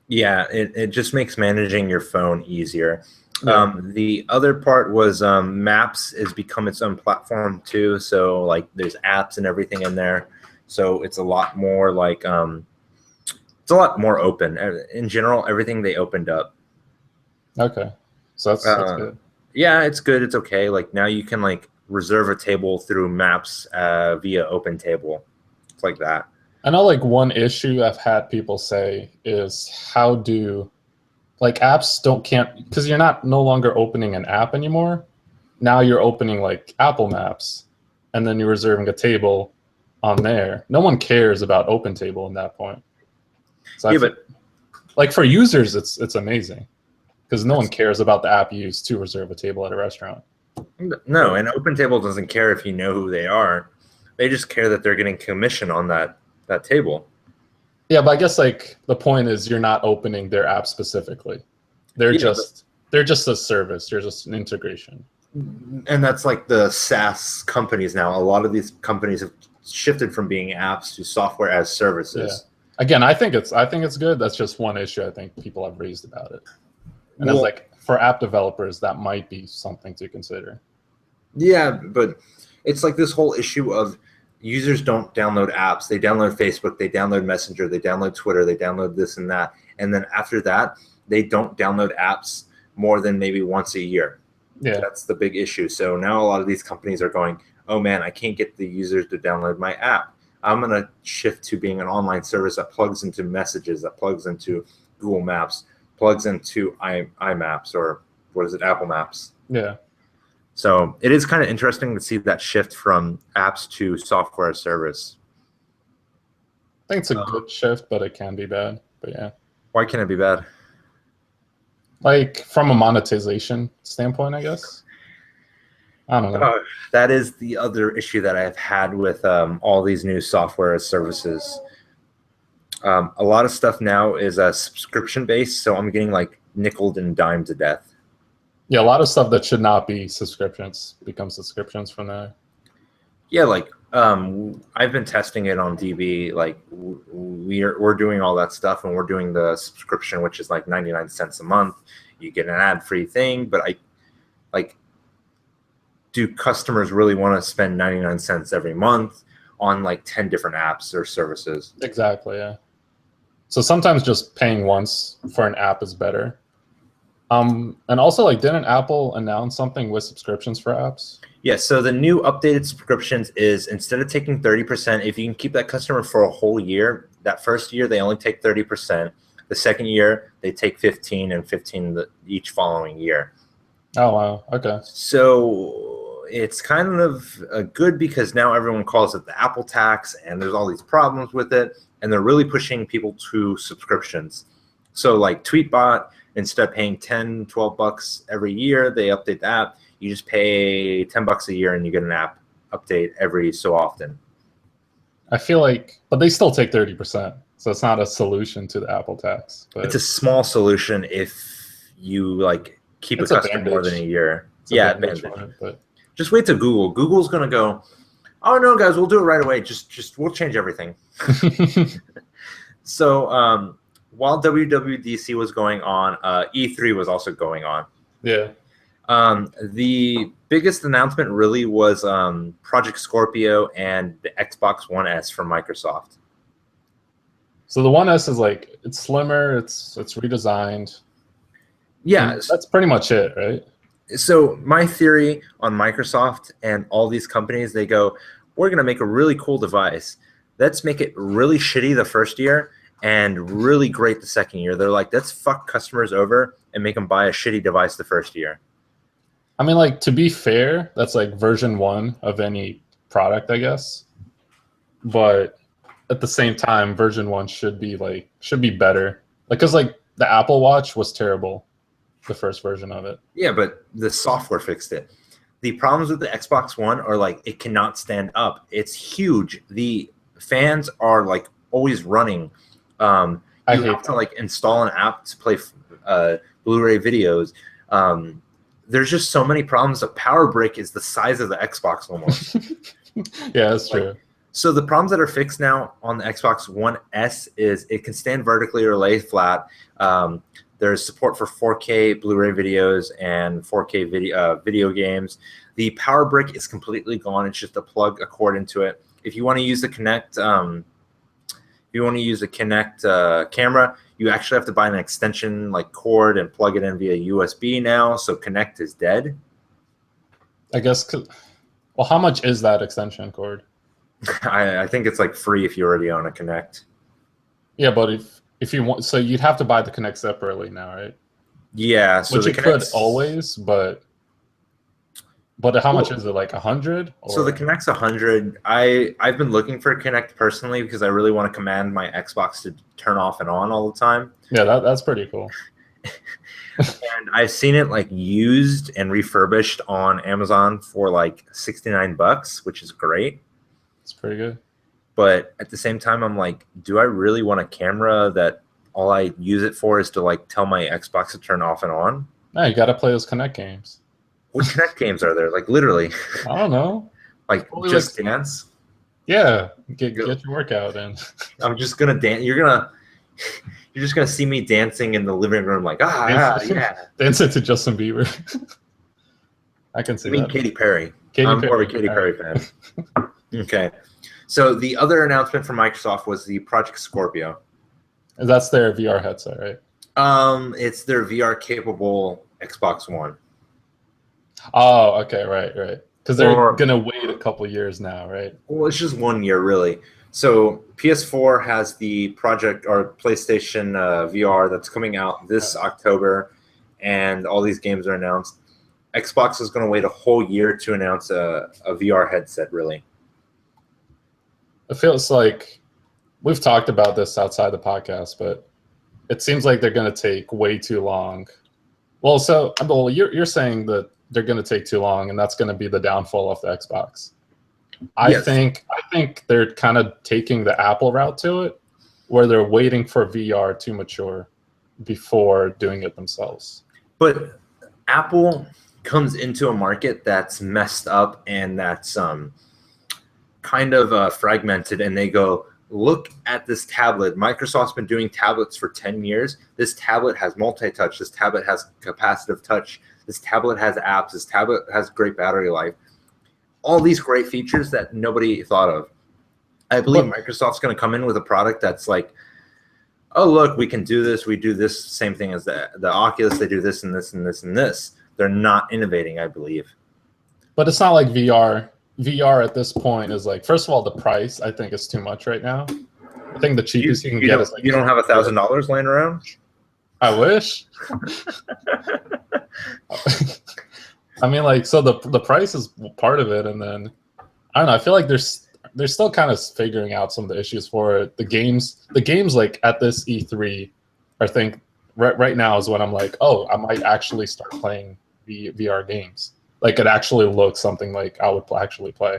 Yeah, it just makes managing your phone easier. Yeah. The other part was Maps has become its own platform too. So like there's apps and everything in there. So it's a lot more like it's a lot more open. In general, everything they opened up. Okay, so that's good. Yeah, it's good. It's okay. Like now you can like reserve a table through Maps via OpenTable. It's like that. I know like one issue I've had people say is how do like apps can't, because you're no longer opening an app anymore. Now you're opening like Apple Maps, and then you're reserving a table on there. No one cares about OpenTable at that point. So yeah, but like for users, it's amazing because no one cares about the app you use to reserve a table at a restaurant. No, and OpenTable doesn't care if you know who they are. They just care that they're getting commission on that table. Yeah, but I guess like the point is you're not opening their app specifically. They're just a service. They're just an integration. And that's like the SaaS companies now. A lot of these companies have shifted from being apps to software as services. Yeah. Again, I think it's good. That's just one issue I think people have raised about it. And it's like for app developers, that might be something to consider. Yeah, but it's like this whole issue of users don't download apps. They download Facebook, they download Messenger, they download Twitter, they download this and that. And then after that, they don't download apps more than maybe once a year. Yeah. That's the big issue. So now a lot of these companies are going, oh man, I can't get the users to download my app. I'm going to shift to being an online service that plugs into Messages, that plugs into Google Maps, plugs into iMaps, or what is it, Apple Maps. Yeah. So it is kind of interesting to see that shift from apps to software as service. I think it's a good shift, but it can be bad. But yeah. Why can it be bad? Like from a monetization standpoint, I guess. I don't know. That is the other issue that I've had with all these new software as services. A lot of stuff now is subscription based, so I'm getting like nickeled and dimed to death. Yeah, a lot of stuff that should not be subscriptions become subscriptions from there. Yeah, like I've been testing it on DB. Like we're doing all that stuff, and we're doing the subscription, which is like 99 cents a month. You get an ad-free thing, but do customers really want to spend 99 cents every month on like 10 different apps or services? Exactly, yeah. So sometimes just paying once for an app is better. And also, like, didn't Apple announce something with subscriptions for apps? Yeah, so the new updated subscriptions is instead of taking 30%, if you can keep that customer for a whole year, that first year they only take 30%. The second year they take 15 and 15 each following year. Oh, wow. Okay. So it's kind of good because now everyone calls it the Apple tax, and there's all these problems with it, and they're really pushing people to subscriptions. So like Tweetbot, instead of paying $10, $12 every year, they update the app. You just pay $10 a year and you get an app update every so often. I feel like, but they still take 30%. So it's not a solution to the Apple tax. But it's a small solution if you like keep a customer more than a year. Yeah, advantage. But just wait till Google. Google's gonna go, oh no, guys, we'll do it right away. Just we'll change everything. So while WWDC was going on, E3 was also going on. Yeah. The biggest announcement really was Project Scorpio and the Xbox One S from Microsoft. So the One S is like, it's slimmer, it's redesigned. Yeah. And that's pretty much it, right? So my theory on Microsoft and all these companies, they go, we're going to make a really cool device. Let's make it really shitty the first year and really great the second year. They're like, let's fuck customers over and make them buy a shitty device the first year. I mean, like, to be fair, that's like version 1 of any product, I guess. But at the same time, version 1 should be better. Like, cause like the Apple Watch was terrible, the first version of it. Yeah, but the software fixed it. The problems with the Xbox One are like it cannot stand up. It's huge. The fans are like always running. You have to like install an app to play Blu-ray videos. There's just so many problems. The power brick is the size of the Xbox almost. Yeah, that's true. So the problems that are fixed now on the Xbox One S is it can stand vertically or lay flat. There's support for 4K Blu-ray videos and 4K video games. The power brick is completely gone. It's just to plug a cord into it. If you want to use the Kinect, camera, you actually have to buy an extension like cord and plug it in via USB now. So Kinect is dead. I guess. Well, how much is that extension cord? I think it's like free if you already own a Kinect. Yeah, but if you want, so you'd have to buy the Kinect separately now, right? Yeah, so which you could always, but how much is it? Like 100? So the Kinect's 100. I've been looking for a Kinect personally because I really want to command my Xbox to turn off and on all the time. Yeah, that's pretty cool. And I've seen it like used and refurbished on Amazon for like $69, which is great. It's pretty good. But at the same time, I'm like, do I really want a camera that all I use it for is to like tell my Xbox to turn off and on? No, you got to play those Kinect games. What Kinect games are there? Like literally. I don't know. Like Just Dance? Yeah, get your workout in. I'm just gonna dance. You're just gonna see me dancing in the living room, like yeah, dancing to Justin Bieber. I can see. I mean that. Katy Perry. I'm more of a Katy Perry fan. Okay, so the other announcement from Microsoft was the Project Scorpio. That's their VR headset, right? It's their VR capable Xbox One. Oh, okay, right. Because they're gonna wait a couple years now, right? Well, it's just 1 year, really. So PS4 has the PlayStation VR that's coming out this October, and all these games are announced. Xbox is going to wait a whole year to announce a VR headset, really. It feels like we've talked about this outside the podcast, but it seems like they're going to take way too long. Well, you're saying that they're going to take too long, and that's going to be the downfall of the Xbox. I think they're kind of taking the Apple route to it, where they're waiting for VR to mature before doing it themselves. But Apple comes into a market that's messed up and that's kind of fragmented, and they go, look at this tablet. Microsoft's been doing tablets for 10 years. This tablet has multi-touch. This tablet has capacitive touch. This tablet has apps. This tablet has great battery life. All these great features that nobody thought of. I believe Microsoft's going to come in with a product that's like, oh, look, we can do this. We do this same thing as the Oculus. They do this and this and this and this. They're not innovating, I believe. But it's not like VR. VR at this point is like, first of all, the price I think is too much right now. I think the cheapest you can get is like, you don't have $1,000 laying around? I wish. I mean, like, so the price is part of it, and then I don't know. I feel like they're still kind of figuring out some of the issues for it. The games like at this E3, I think right now is when I'm like, oh, I might actually start playing VR games. Like it actually looks something like I would actually play.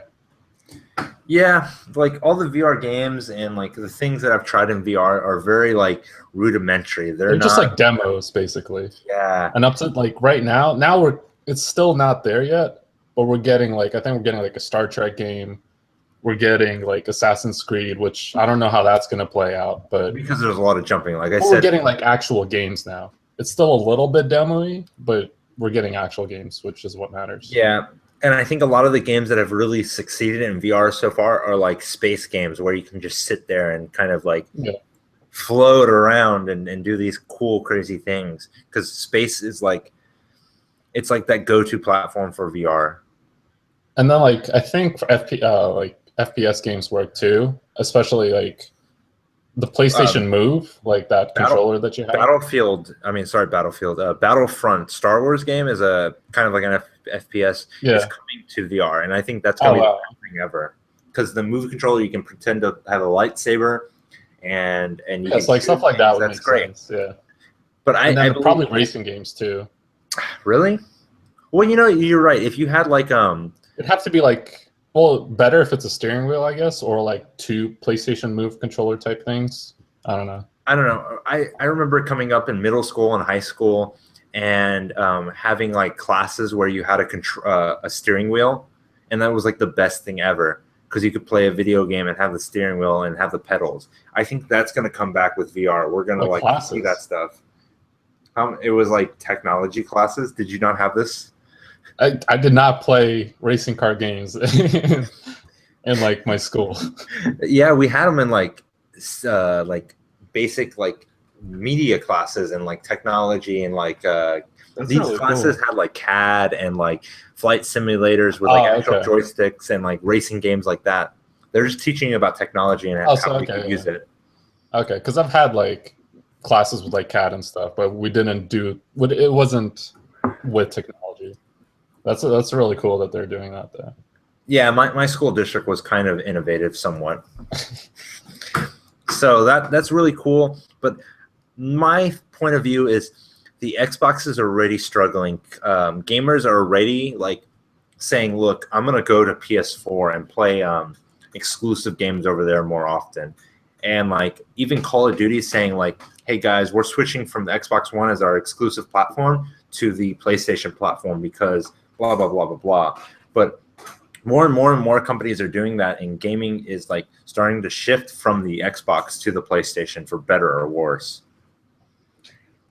Yeah, like all the VR games and like the things that I've tried in VR are very like rudimentary. They're just like demos, basically. Yeah. And up to like right now it's still not there yet, but we're getting like, I think we're getting like a Star Trek game. We're getting like Assassin's Creed, which I don't know how that's going to play out, but because there's a lot of jumping, like I said, we're getting like actual games now. It's still a little bit demo-y, but we're getting actual games, which is what matters. Yeah. And I think a lot of the games that have really succeeded in VR so far are like space games where you can just sit there and kind of like float around and do these cool, crazy things. Because space is like, it's like that go-to platform for VR. And then like, I think for FPS games work too, especially like The PlayStation Move, like that controller that you have. Battlefront Star Wars game is a kind of like an FPS. Yeah. It's coming to VR, and I think that's going to be wow. the best thing ever. Because the Move controller, you can pretend to have a lightsaber, and you it's like stuff like that would that's make great. sense. Yeah. But I probably racing games too. Really? Well, you're right. If you had like it'd have to be like, well, better if it's a steering wheel, I guess, or like 2 PlayStation Move controller type things. I don't know. I remember coming up in middle school and high school and having like classes where you had a steering wheel, and that was like the best thing ever because you could play a video game and have the steering wheel and have the pedals. I think that's going to come back with VR. We're going to like see that stuff. It was like technology classes. Did you not have this? I did not play racing car games in like my school. Yeah, we had them in like basic like media classes and like technology and like these really classes had like CAD and like flight simulators with like actual joysticks and like racing games like that. They're just teaching you about technology and how you can use it. Okay, because I've had like classes with like CAD and stuff, but we didn't do it. Wasn't with technology. That's really cool that they're doing that there. Yeah, my school district was kind of innovative somewhat. So that's really cool. But my point of view is the Xbox is already struggling. Gamers are already like saying, look, I'm going to go to PS4 and play exclusive games over there more often. And like even Call of Duty is saying like, hey guys, we're switching from the Xbox One as our exclusive platform to the PlayStation platform because blah, blah, blah, blah, blah. But more and more companies are doing that, and gaming is like starting to shift from the Xbox to the PlayStation for better or worse.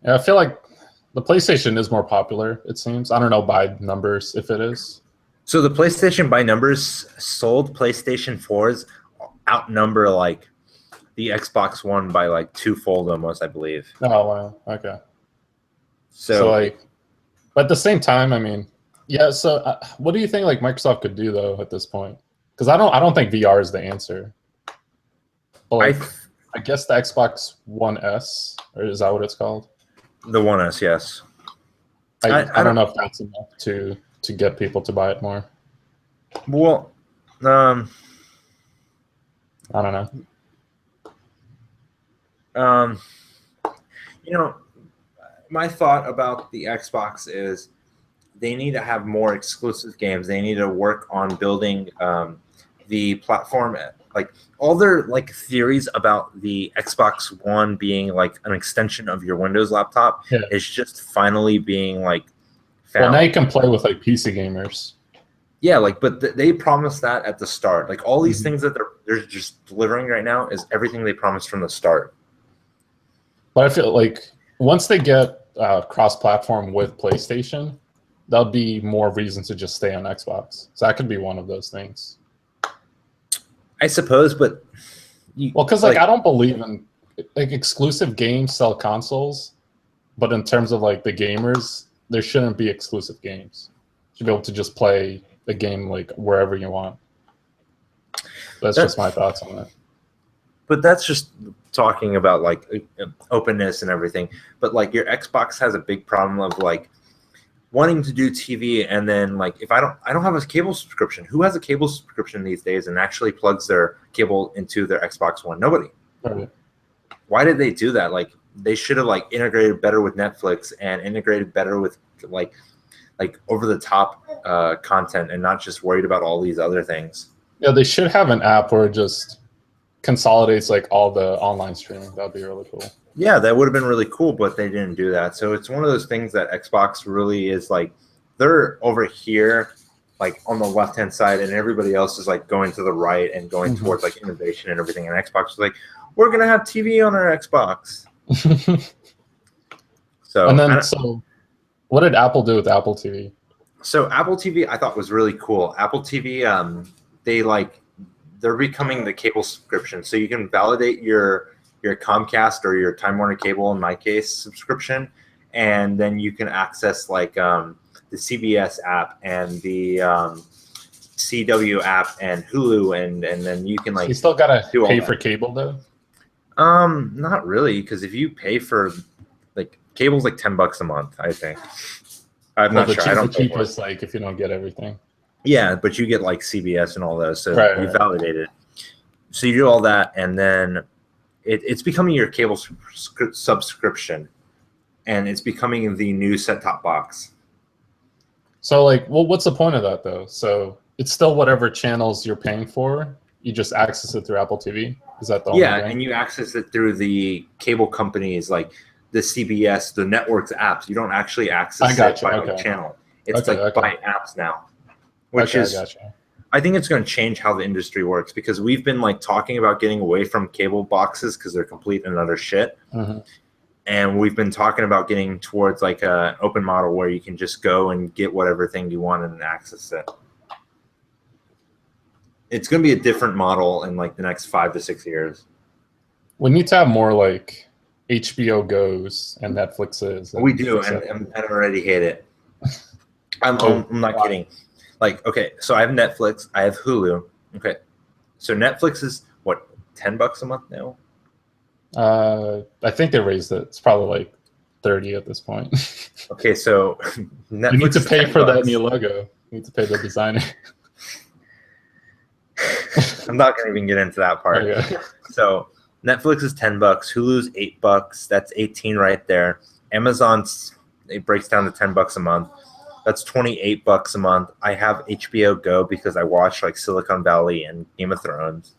Yeah, I feel like the PlayStation is more popular, it seems. I don't know by numbers if it is. So the PlayStation by numbers sold PlayStation 4s outnumber like the Xbox One by like 2-fold almost, I believe. Oh, wow. Okay. So like, but at the same time, I mean, yeah. So, what do you think like Microsoft could do though at this point? Because I don't think VR is the answer. But like, I guess the Xbox One S, or is that what it's called? The One S, yes. I don't know if that's enough to get people to buy it more. Well, I don't know. My thought about the Xbox is they need to have more exclusive games. They need to work on building the platform. Like all their like theories about the Xbox One being like an extension of your Windows laptop is just finally being like found. Well, now you can play with like PC gamers. Yeah, like, but they promised that at the start. Like all these things that they're just delivering right now is everything they promised from the start. But I feel like once they get cross-platform with PlayStation, there'll be more reason to just stay on Xbox. So that could be one of those things. I suppose, but because like I don't believe in like exclusive games sell consoles, but in terms of like the gamers, there shouldn't be exclusive games. You should be able to just play the game like wherever you want. That's just my thoughts on that. But that's just talking about like openness and everything. But like your Xbox has a big problem of like wanting to do TV, and then like if I don't have a cable subscription. Who has a cable subscription these days and actually plugs their cable into their Xbox One? Nobody. Right. Why did they do that? Like they should have like integrated better with Netflix and integrated better with like over the top content and not just worried about all these other things. Yeah, they should have an app where it just consolidates like all the online streaming. That'd be really cool. Yeah, that would have been really cool, but they didn't do that. So it's one of those things that Xbox really is like, they're over here, like on the left-hand side, and everybody else is like going to the right and going towards like innovation and everything. And Xbox was like, we're going to have TV on our Xbox. So what did Apple do with Apple TV? So Apple TV I thought was really cool. Apple TV, they're becoming the cable subscription. So you can validate your Comcast or your Time Warner Cable, in my case, subscription, and then you can access like the CBS app and the CW app and Hulu, and then you can like. You still gotta pay for cable though. Not really, because if you pay for like cable's like $10 a month, I think. I'm Well, not sure. I don't the pay for it. cheapest, like if you don't get everything. Yeah, but you get like CBS and all those, so Right, you right. validate it. So you do all that, and then it's becoming your cable subscription, and it's becoming the new set-top box. So like, well, what's the point of that though? So it's still whatever channels you're paying for. You just access it through Apple TV. Is that the only Yeah, thing? and you access it through the cable companies like the CBS, the network's apps. You don't actually access it by like channel. It's like by apps now, which is I think it's going to change how the industry works because we've been like talking about getting away from cable boxes because they're complete and utter shit. Mm-hmm. And we've been talking about getting towards like an open model where you can just go and get whatever thing you want and access it. It's going to be a different model in like the next 5 to 6 years. We need to have more like HBO Goes and Netflixes. We do, and I already hate it. I'm not kidding. Like, okay, so I have Netflix, I have Hulu. Okay, so Netflix is what, $10 a month now? I think they raised it. It's probably like 30 at this point. Okay, so Netflix. You need to pay for that new logo. You need to pay the designer. I'm not going to even get into that part. Okay. So Netflix is $10, Hulu's $8. That's 18 right there. Amazon's, it breaks down to $10 a month. That's $28 a month. I have HBO Go because I watch like Silicon Valley and Game of Thrones.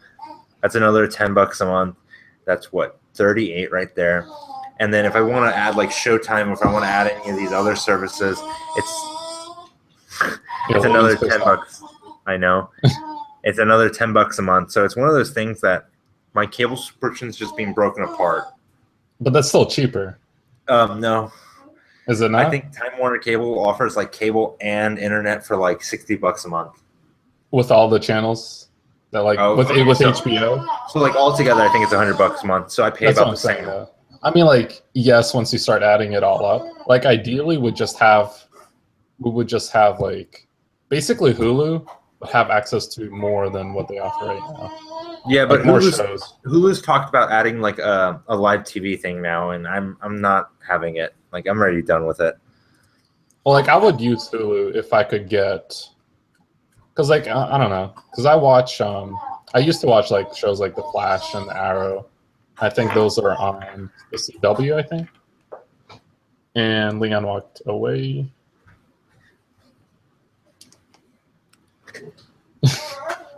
That's another $10 a month. That's what, 38 right there. And then if I want to add like Showtime, if I want to add any of these other services, it's another $10. I know. It's another $10 a month. So it's one of those things that my cable subscription is just being broken apart. But that's still cheaper. No. Is it not? I think Time Warner Cable offers like cable and internet for like $60 a month. With all the channels? That like with HBO? So like altogether I think it's $100 a month. So I pay about the same. I mean, like, yes, once you start adding it all up, like ideally we would just have like basically Hulu would have access to more than what they offer right now. Yeah, but like more shows. Hulu's talked about adding like a live TV thing now, and I'm not having it. Like I'm already done with it. Well, like I would use Hulu if I could get, because like I don't know, because I watch I used to watch like shows like The Flash and The Arrow. I think those are on the CW, I think. And Leon walked away.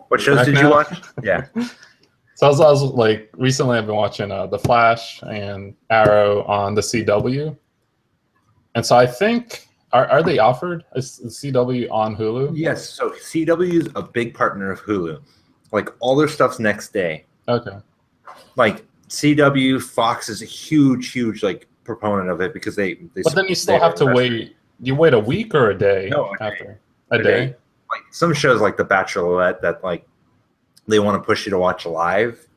What shows did you watch? Yeah. So I was like, recently I've been watching The Flash and Arrow on the CW. And so I think, are they offered a CW on Hulu? Yes. So CW is a big partner of Hulu. Like all their stuff's next day. Okay. Like CW, Fox is a huge like proponent of it because they But then you still have to wait. You wait a week or a day? No, after a day. Like some shows like The Bachelorette that like they want to push you to watch live.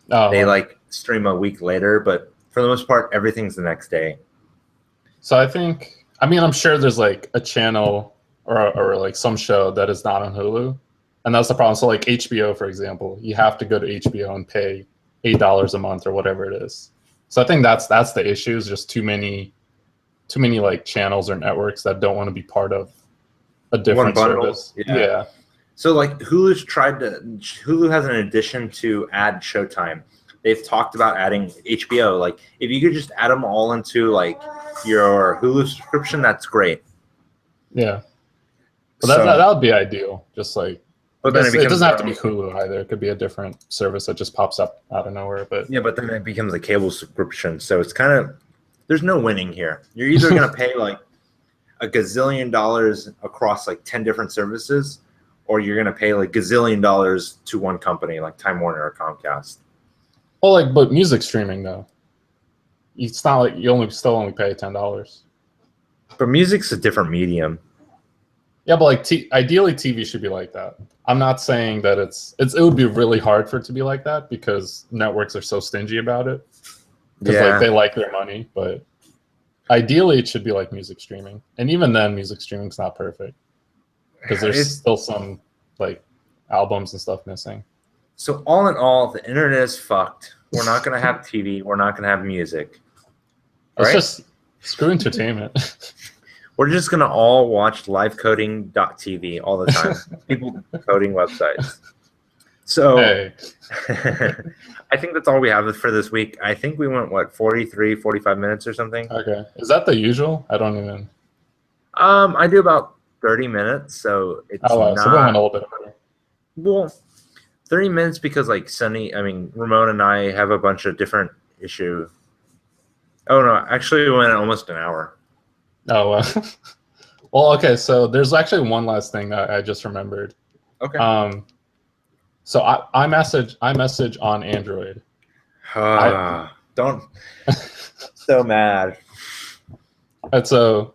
Oh, they like stream a week later, but for the most part, everything's the next day. So I mean, I'm sure there's like a channel or like some show that is not on Hulu, and that's the problem. So like HBO, for example, you have to go to HBO and pay $8 a month or whatever it is. So I think that's the issue, is just too many like channels or networks that don't want to be part of a different service. Yeah. So like Hulu has an addition to add Showtime. They've talked about adding HBO. Like if you could just add them all into like your Hulu subscription, that's great. Yeah. But that would be ideal. Just like, but then it doesn't have to be Hulu either. It could be a different service that just pops up out of nowhere. But yeah, but then it becomes a cable subscription. So it's kind of, there's no winning here. You're either going to pay like a gazillion dollars across like 10 different services, or you're going to pay like gazillion dollars to one company like Time Warner or Comcast. Well, like, but music streaming though, it's not like you still only pay $10. But music's a different medium. Yeah, but like ideally TV should be like that. I'm not saying that it would be really hard for it to be like that because networks are so stingy about it. Because like they like their money, but ideally it should be like music streaming. And even then, music streaming's not perfect because there's still some like albums and stuff missing. So all in all, the internet is fucked. We're not gonna have TV. We're not gonna have music. It's Right? just screw entertainment. We're just gonna all watch livecoding.tv all the time. People coding websites. So Hey, I think that's all we have for this week. I think we went 43, 45 minutes or something. okay. Is that the usual? I don't even. I do about 30 minutes, so it's Oh, wow. So we went a not little bit over. well 30 minutes because like Ramon and I have a bunch of different issue. Oh no, actually we went almost an hour. Oh, well, okay. So there's actually one last thing that I just remembered. Okay. So I message on Android. Don't so mad. And so,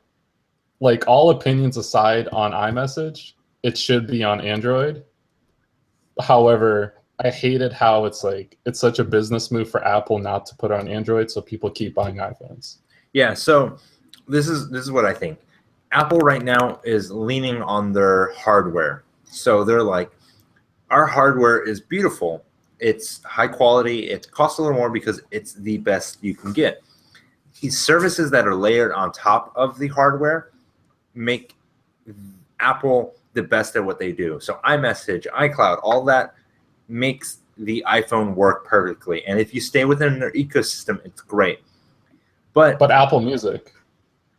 like, all opinions aside on iMessage, it should be on Android. However, I hated how it's such a business move for Apple not to put it on Android, so people keep buying iPhones. Yeah, so this is what I think. Apple right now is leaning on their hardware. So they're like, our hardware is beautiful. It's high quality. It costs a little more because it's the best you can get. These services that are layered on top of the hardware make Apple the best at what they do. So iMessage, iCloud, all that makes the iPhone work perfectly. And if you stay within their ecosystem, it's great. But Apple Music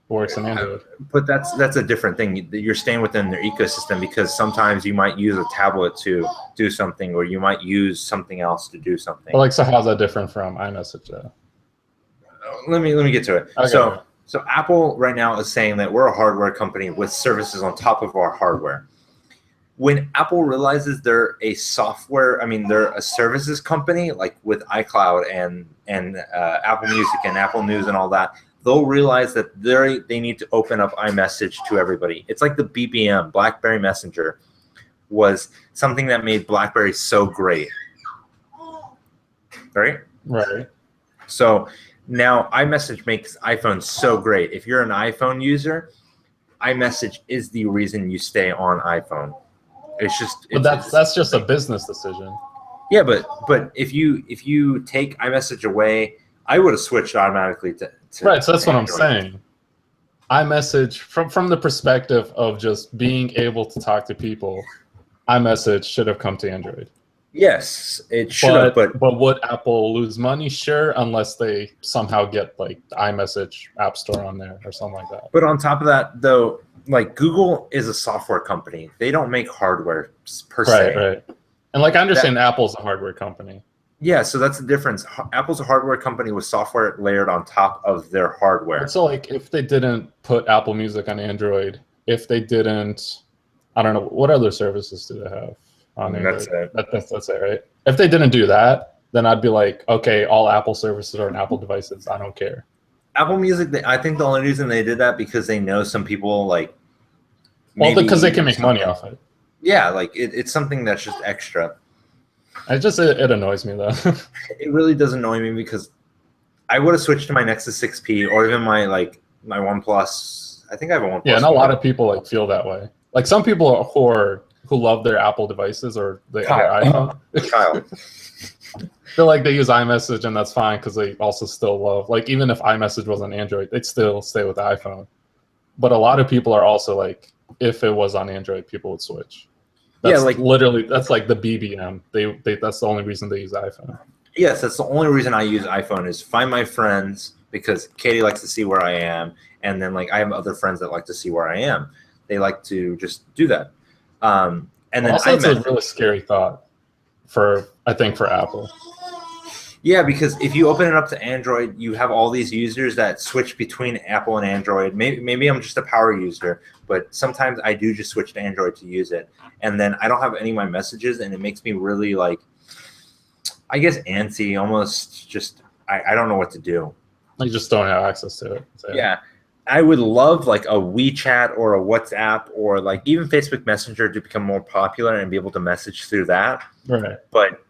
works in Android. But that's a different thing. You're staying within their ecosystem because sometimes you might use a tablet to do something, or you might use something else to do something. But so how's that different from iMessage though? Let me get to it. Okay. So Apple right now is saying that we're a hardware company with services on top of our hardware. When Apple realizes they're a they're a services company, like with iCloud and Apple Music and Apple News and all that, they'll realize that they need to open up iMessage to everybody. It's like the BBM, BlackBerry Messenger, was something that made BlackBerry so great. Right? Right. So now iMessage makes iPhone so great. If you're an iPhone user, iMessage is the reason you stay on iPhone. But that's just a business decision. Yeah, but if you take iMessage away, I would have switched automatically to right. So that's what I'm Android. saying. iMessage from the perspective of just being able to talk to people, iMessage should have come to Android. Yes, it should have. But would Apple lose money? Sure, unless they somehow get like the iMessage App Store on there or something like that. But on top of that, though, like Google is a software company. They don't make hardware per se. Right. And like I understand Apple's a hardware company. Yeah, so that's the difference. Apple's a hardware company with software layered on top of their hardware. So like if they didn't put Apple Music on Android, if they didn't, I don't know, what other services do they have on Android? That's it. That's it, right? If they didn't do that, then I'd be like, okay, all Apple services are on Apple devices. I don't care. Apple Music, I think the only reason they did that because they know some people like. Well, because they can make money off it. Yeah, like it's something that's just extra. It annoys me though. It really does annoy me because I would have switched to my Nexus 6P or even my OnePlus. I think I have a OnePlus. Yeah, and a lot of people feel that way. Like some people who love their Apple devices or their iPhone. Kyle. Feel like they use iMessage and that's fine because they also still love, like, even if iMessage was on Android, they'd still stay with the iPhone. But a lot of people are also like, if it was on Android, people would switch. That's literally that's like the BBM. They that's the only reason they use iPhone. Yes, that's the only reason I use iPhone is find my friends because Katie likes to see where I am, and then like I have other friends that like to see where I am. They like to just do that. And then also, it's a really scary thought for Apple. Yeah, because if you open it up to Android, you have all these users that switch between Apple and Android. Maybe I'm just a power user, but sometimes I do just switch to Android to use it. And then I don't have any of my messages, and it makes me really, like, I guess antsy, almost just, I don't know what to do. You just don't have access to it. So. Yeah. I would love like a WeChat or a WhatsApp or like even Facebook Messenger to become more popular and be able to message through that. Right. But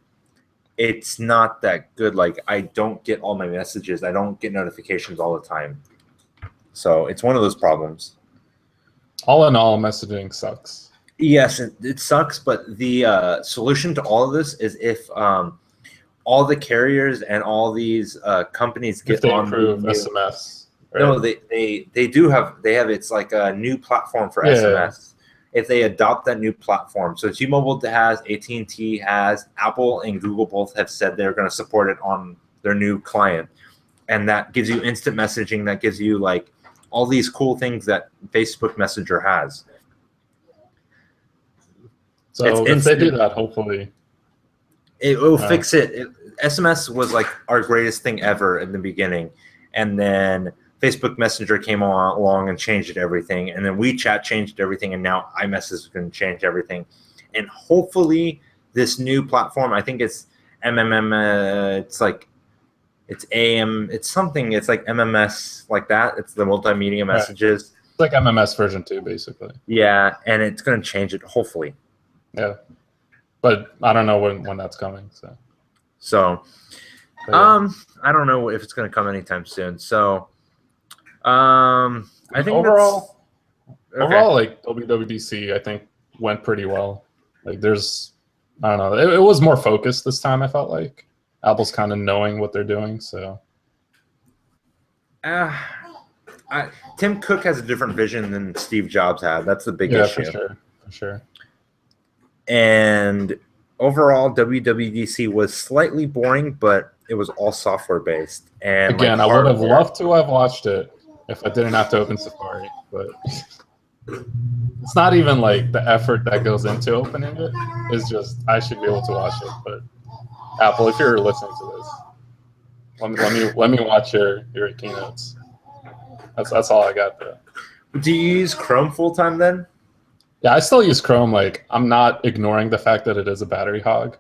it's not that good. Like I don't get all my messages. I don't get notifications all the time. So it's one of those problems. All in all, messaging sucks. Yes, it sucks, but the solution to all of this is if all the carriers and all these companies If get they on the improve new. SMS, right? No, they do have it's like a new platform for Yeah, SMS. If they adopt that new platform, so T-Mobile has, AT&T has, Apple and Google both have said they're going to support it on their new client, and that gives you instant messaging. That gives you like all these cool things that Facebook Messenger has. It's so if they do instant. that, hopefully, It will uh, fix it. SMS was like our greatest thing ever in the beginning, and then Facebook Messenger came along and changed everything, and then WeChat changed everything, and now iMessage is going to change everything, and hopefully this new platform. I think it's MMM. It's like it's AM. It's something. It's like MMS like that. It's the multimedia right. messages. It's like MMS version 2, basically. Yeah, and it's going to change it hopefully. Yeah, but I don't know when that's coming. So, But yeah. I don't know if it's going to come anytime soon. So, I think overall, that's okay. like WWDC, I think went pretty well. Like there's, I don't know, it was more focused this time. I felt like Apple's kind of knowing what they're doing. So Tim Cook has a different vision than Steve Jobs had. That's the big yeah, issue. for sure. And overall, WWDC was slightly boring, but it was all software based. And Again, like I would have hardware. loved to have watched it if I didn't have to open Safari, but it's not even like the effort that goes into opening it. It's just I should be able to watch it. But Apple, if you're listening to this, let me watch your keynotes. That's all I got though. Do you use Chrome full time then? Yeah, I still use Chrome. Like, I'm not ignoring the fact that it is a battery hog.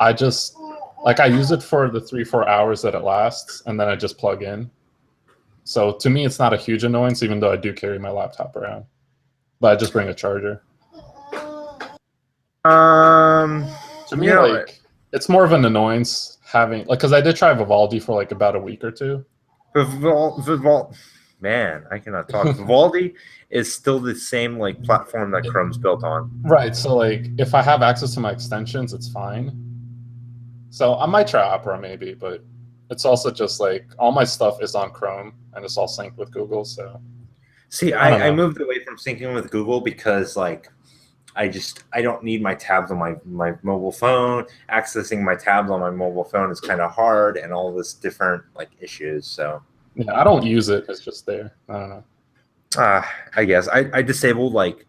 I just, like, I use it for the 3-4 hours that it lasts, and then I just plug in. So to me, it's not a huge annoyance, even though I do carry my laptop around. But I just bring a charger. To me, like, it's more of an annoyance having, like, because I did try Vivaldi for like about a week or two. Man, I cannot talk. Vivaldi is still the same like platform that Chrome's built on. Right. So like if I have access to my extensions, it's fine. So I might try Opera maybe, but it's also just like all my stuff is on Chrome and it's all synced with Google. So see, I moved away from syncing with Google because like I don't need my tabs on my mobile phone. Accessing my tabs on my mobile phone is kind of hard and all this different like issues. So yeah, I don't use it. It's just there. I don't know. I guess I disabled like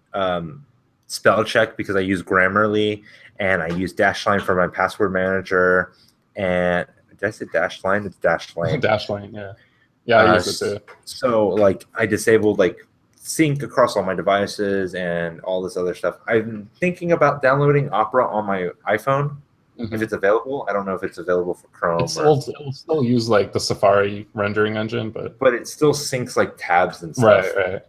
spell check because I use Grammarly and I use Dashlane for my password manager. And did I say Dashlane? It's Dashlane. Dashlane, yeah. Yeah, I use it too. So like I disabled like sync across all my devices and all this other stuff. I'm thinking about downloading Opera on my iPhone. If it's available. I don't know if it's available for Chrome. It'll still use like the Safari rendering engine, but it still syncs like tabs and stuff. Right.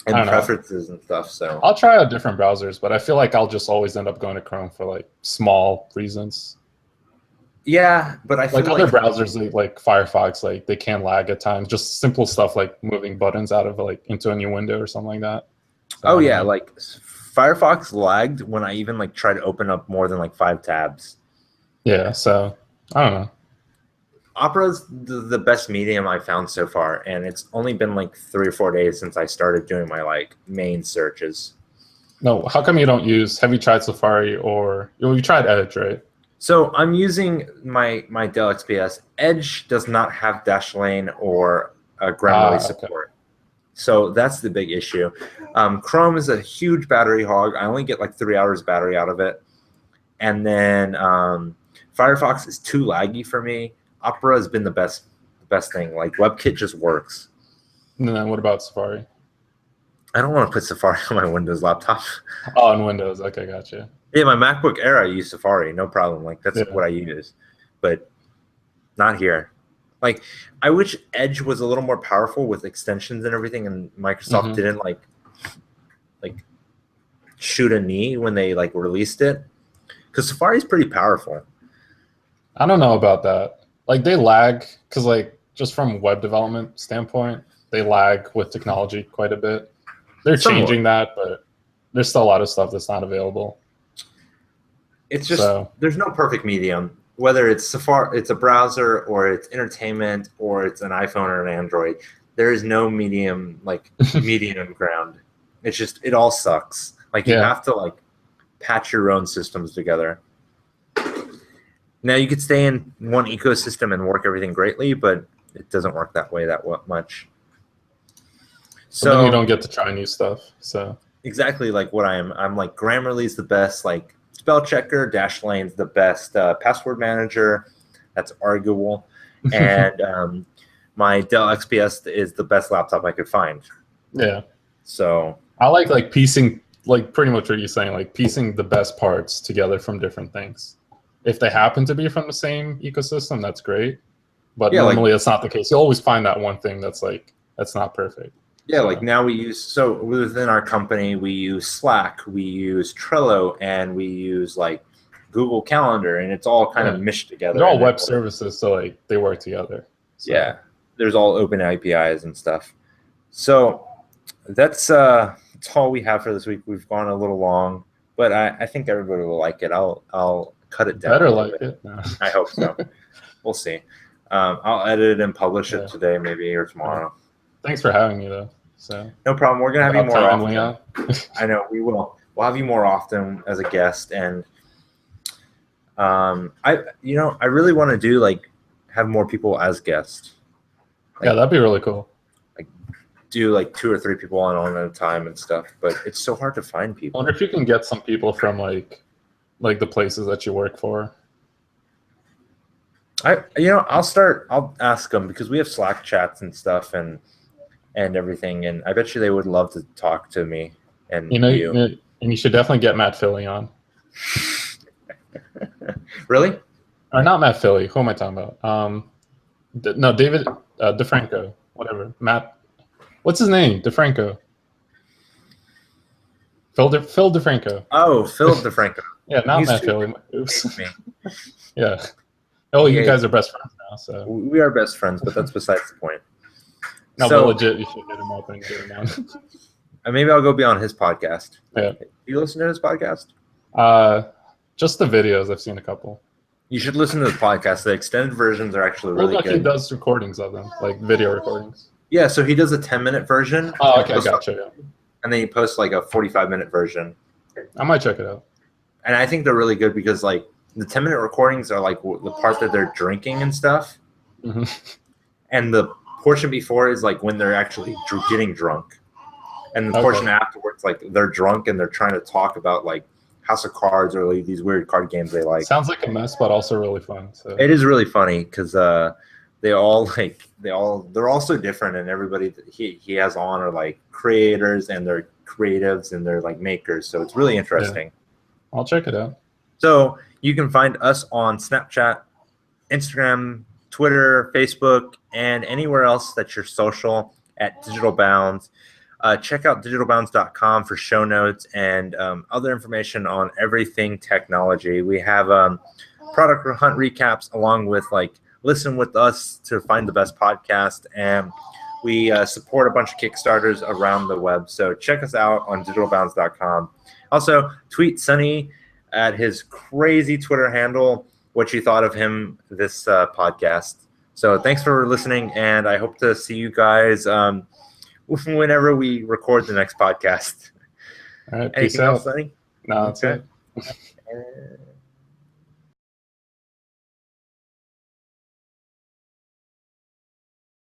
And preferences and stuff. So I'll try out different browsers, but I feel like I'll just always end up going to Chrome for like small reasons. Yeah, but I feel like other browsers like Firefox, like they can lag at times. Just simple stuff like moving buttons out of like into a new window or something like that. So, like Firefox lagged when I even like tried to open up more than like 5 tabs. Yeah, so I don't know. Opera's the best medium I've found so far, and it's only been like 3 or 4 days since I started doing my like main searches. No, how come you don't use? Have you tried Safari or you tried Edge, right? So I'm using my Dell XPS. Edge does not have Dashlane or Grammarly support. So that's the big issue. Chrome is a huge battery hog. I only get like 3 hours battery out of it. And then Firefox is too laggy for me. Opera has been the best thing. Like WebKit just works. And then what about Safari? I don't want to put Safari on my Windows laptop. Oh, on Windows. Okay, gotcha. Yeah, my MacBook Air, I use Safari. No problem. Like that's what I use. But not here. Like, I wish Edge was a little more powerful with extensions and everything, and Microsoft didn't like shoot a knee when they like released it, because Safari is pretty powerful. I don't know about that. Like they lag because like just from web development standpoint, they lag with technology quite a bit. They're changing that, but there's still a lot of stuff that's not available. It's just there's no perfect medium. Whether it's Safari, it's a browser, or it's entertainment, or it's an iPhone or an Android, there is no medium ground. It's just it all sucks. Like you have to like patch your own systems together. Now you could stay in one ecosystem and work everything greatly, but it doesn't work that way that much. So then you don't get to try new stuff. So exactly like what I'm like Grammarly's the best, like spell checker, Dashlane's the best password manager. That's arguable. And my Dell XPS is the best laptop I could find. Yeah. So I like piecing, like pretty much what you're saying, like piecing the best parts together from different things. If they happen to be from the same ecosystem, that's great. But normally it's not the case. You'll always find that one thing that's not perfect. Yeah, so. Like now within our company, we use Slack, we use Trello, and we use like Google Calendar, and it's all kind of meshed together. They're all web services, so like they work together. So. Yeah, there's all open APIs and stuff. So that's all we have for this week. We've gone a little long, but I think everybody will like it. I'll cut it down. Better like it. No. I hope so. We'll see. I'll edit it and publish it today, maybe, or tomorrow. Thanks for having me, though. So no problem. We're gonna have you more often. I know we will. We'll have you more often as a guest, and I really want to do like have more people as guests. Like, that'd be really cool. Like do like 2 or 3 people on at a time and stuff, but it's so hard to find people. I wonder if you can get some people from like the places that you work for. I'll ask them because we have Slack chats and stuff and everything, and I bet you they would love to talk to me and you. And you should definitely get Matt Philly on. Really? Or not Matt Philly. Who am I talking about? No, David DeFranco. Whatever. Matt. What's his name? DeFranco. Phil DeFranco. Oh, Phil DeFranco. Yeah, not Matt Philly. Oops. Yeah. Oh, you guys are best friends now. So we are best friends, but that's besides the point. No, but legit, you should hit him up and get him on. And maybe I'll go be on his podcast. Yeah. Do you listen to his podcast? Just the videos. I've seen a couple. You should listen to the podcast. The extended versions are actually really good. He does recordings of them, like video recordings. Yeah, so he does a 10-minute version. Oh, okay, gotcha. Yeah. And then he posts like a 45-minute version. I might check it out. And I think they're really good because like the 10-minute recordings are like the part that they're drinking and stuff. Mm-hmm. And the portion before is like when they're actually getting drunk. And the portion afterwards, like they're drunk and they're trying to talk about like House of Cards or like these weird card games they like. Sounds like a mess, but also really fun. So. It is really funny because they're all so different, and everybody that he has on are like creators and they're creatives and they're like makers. So it's really interesting. Yeah. I'll check it out. So you can find us on Snapchat, Instagram, Twitter, Facebook, and anywhere else that you're social at Digital Bounds. Check out digitalbounds.com for show notes and other information on everything technology. We have product hunt recaps along with like listen with us to find the best podcast, and we support a bunch of Kickstarters around the web. So check us out on digitalbounds.com. Also, tweet Sunny at his crazy Twitter handle what you thought of him this podcast. So thanks for listening, and I hope to see you guys whenever we record the next podcast. All right, Anything peace out. else, Sunny? No, that's okay. it.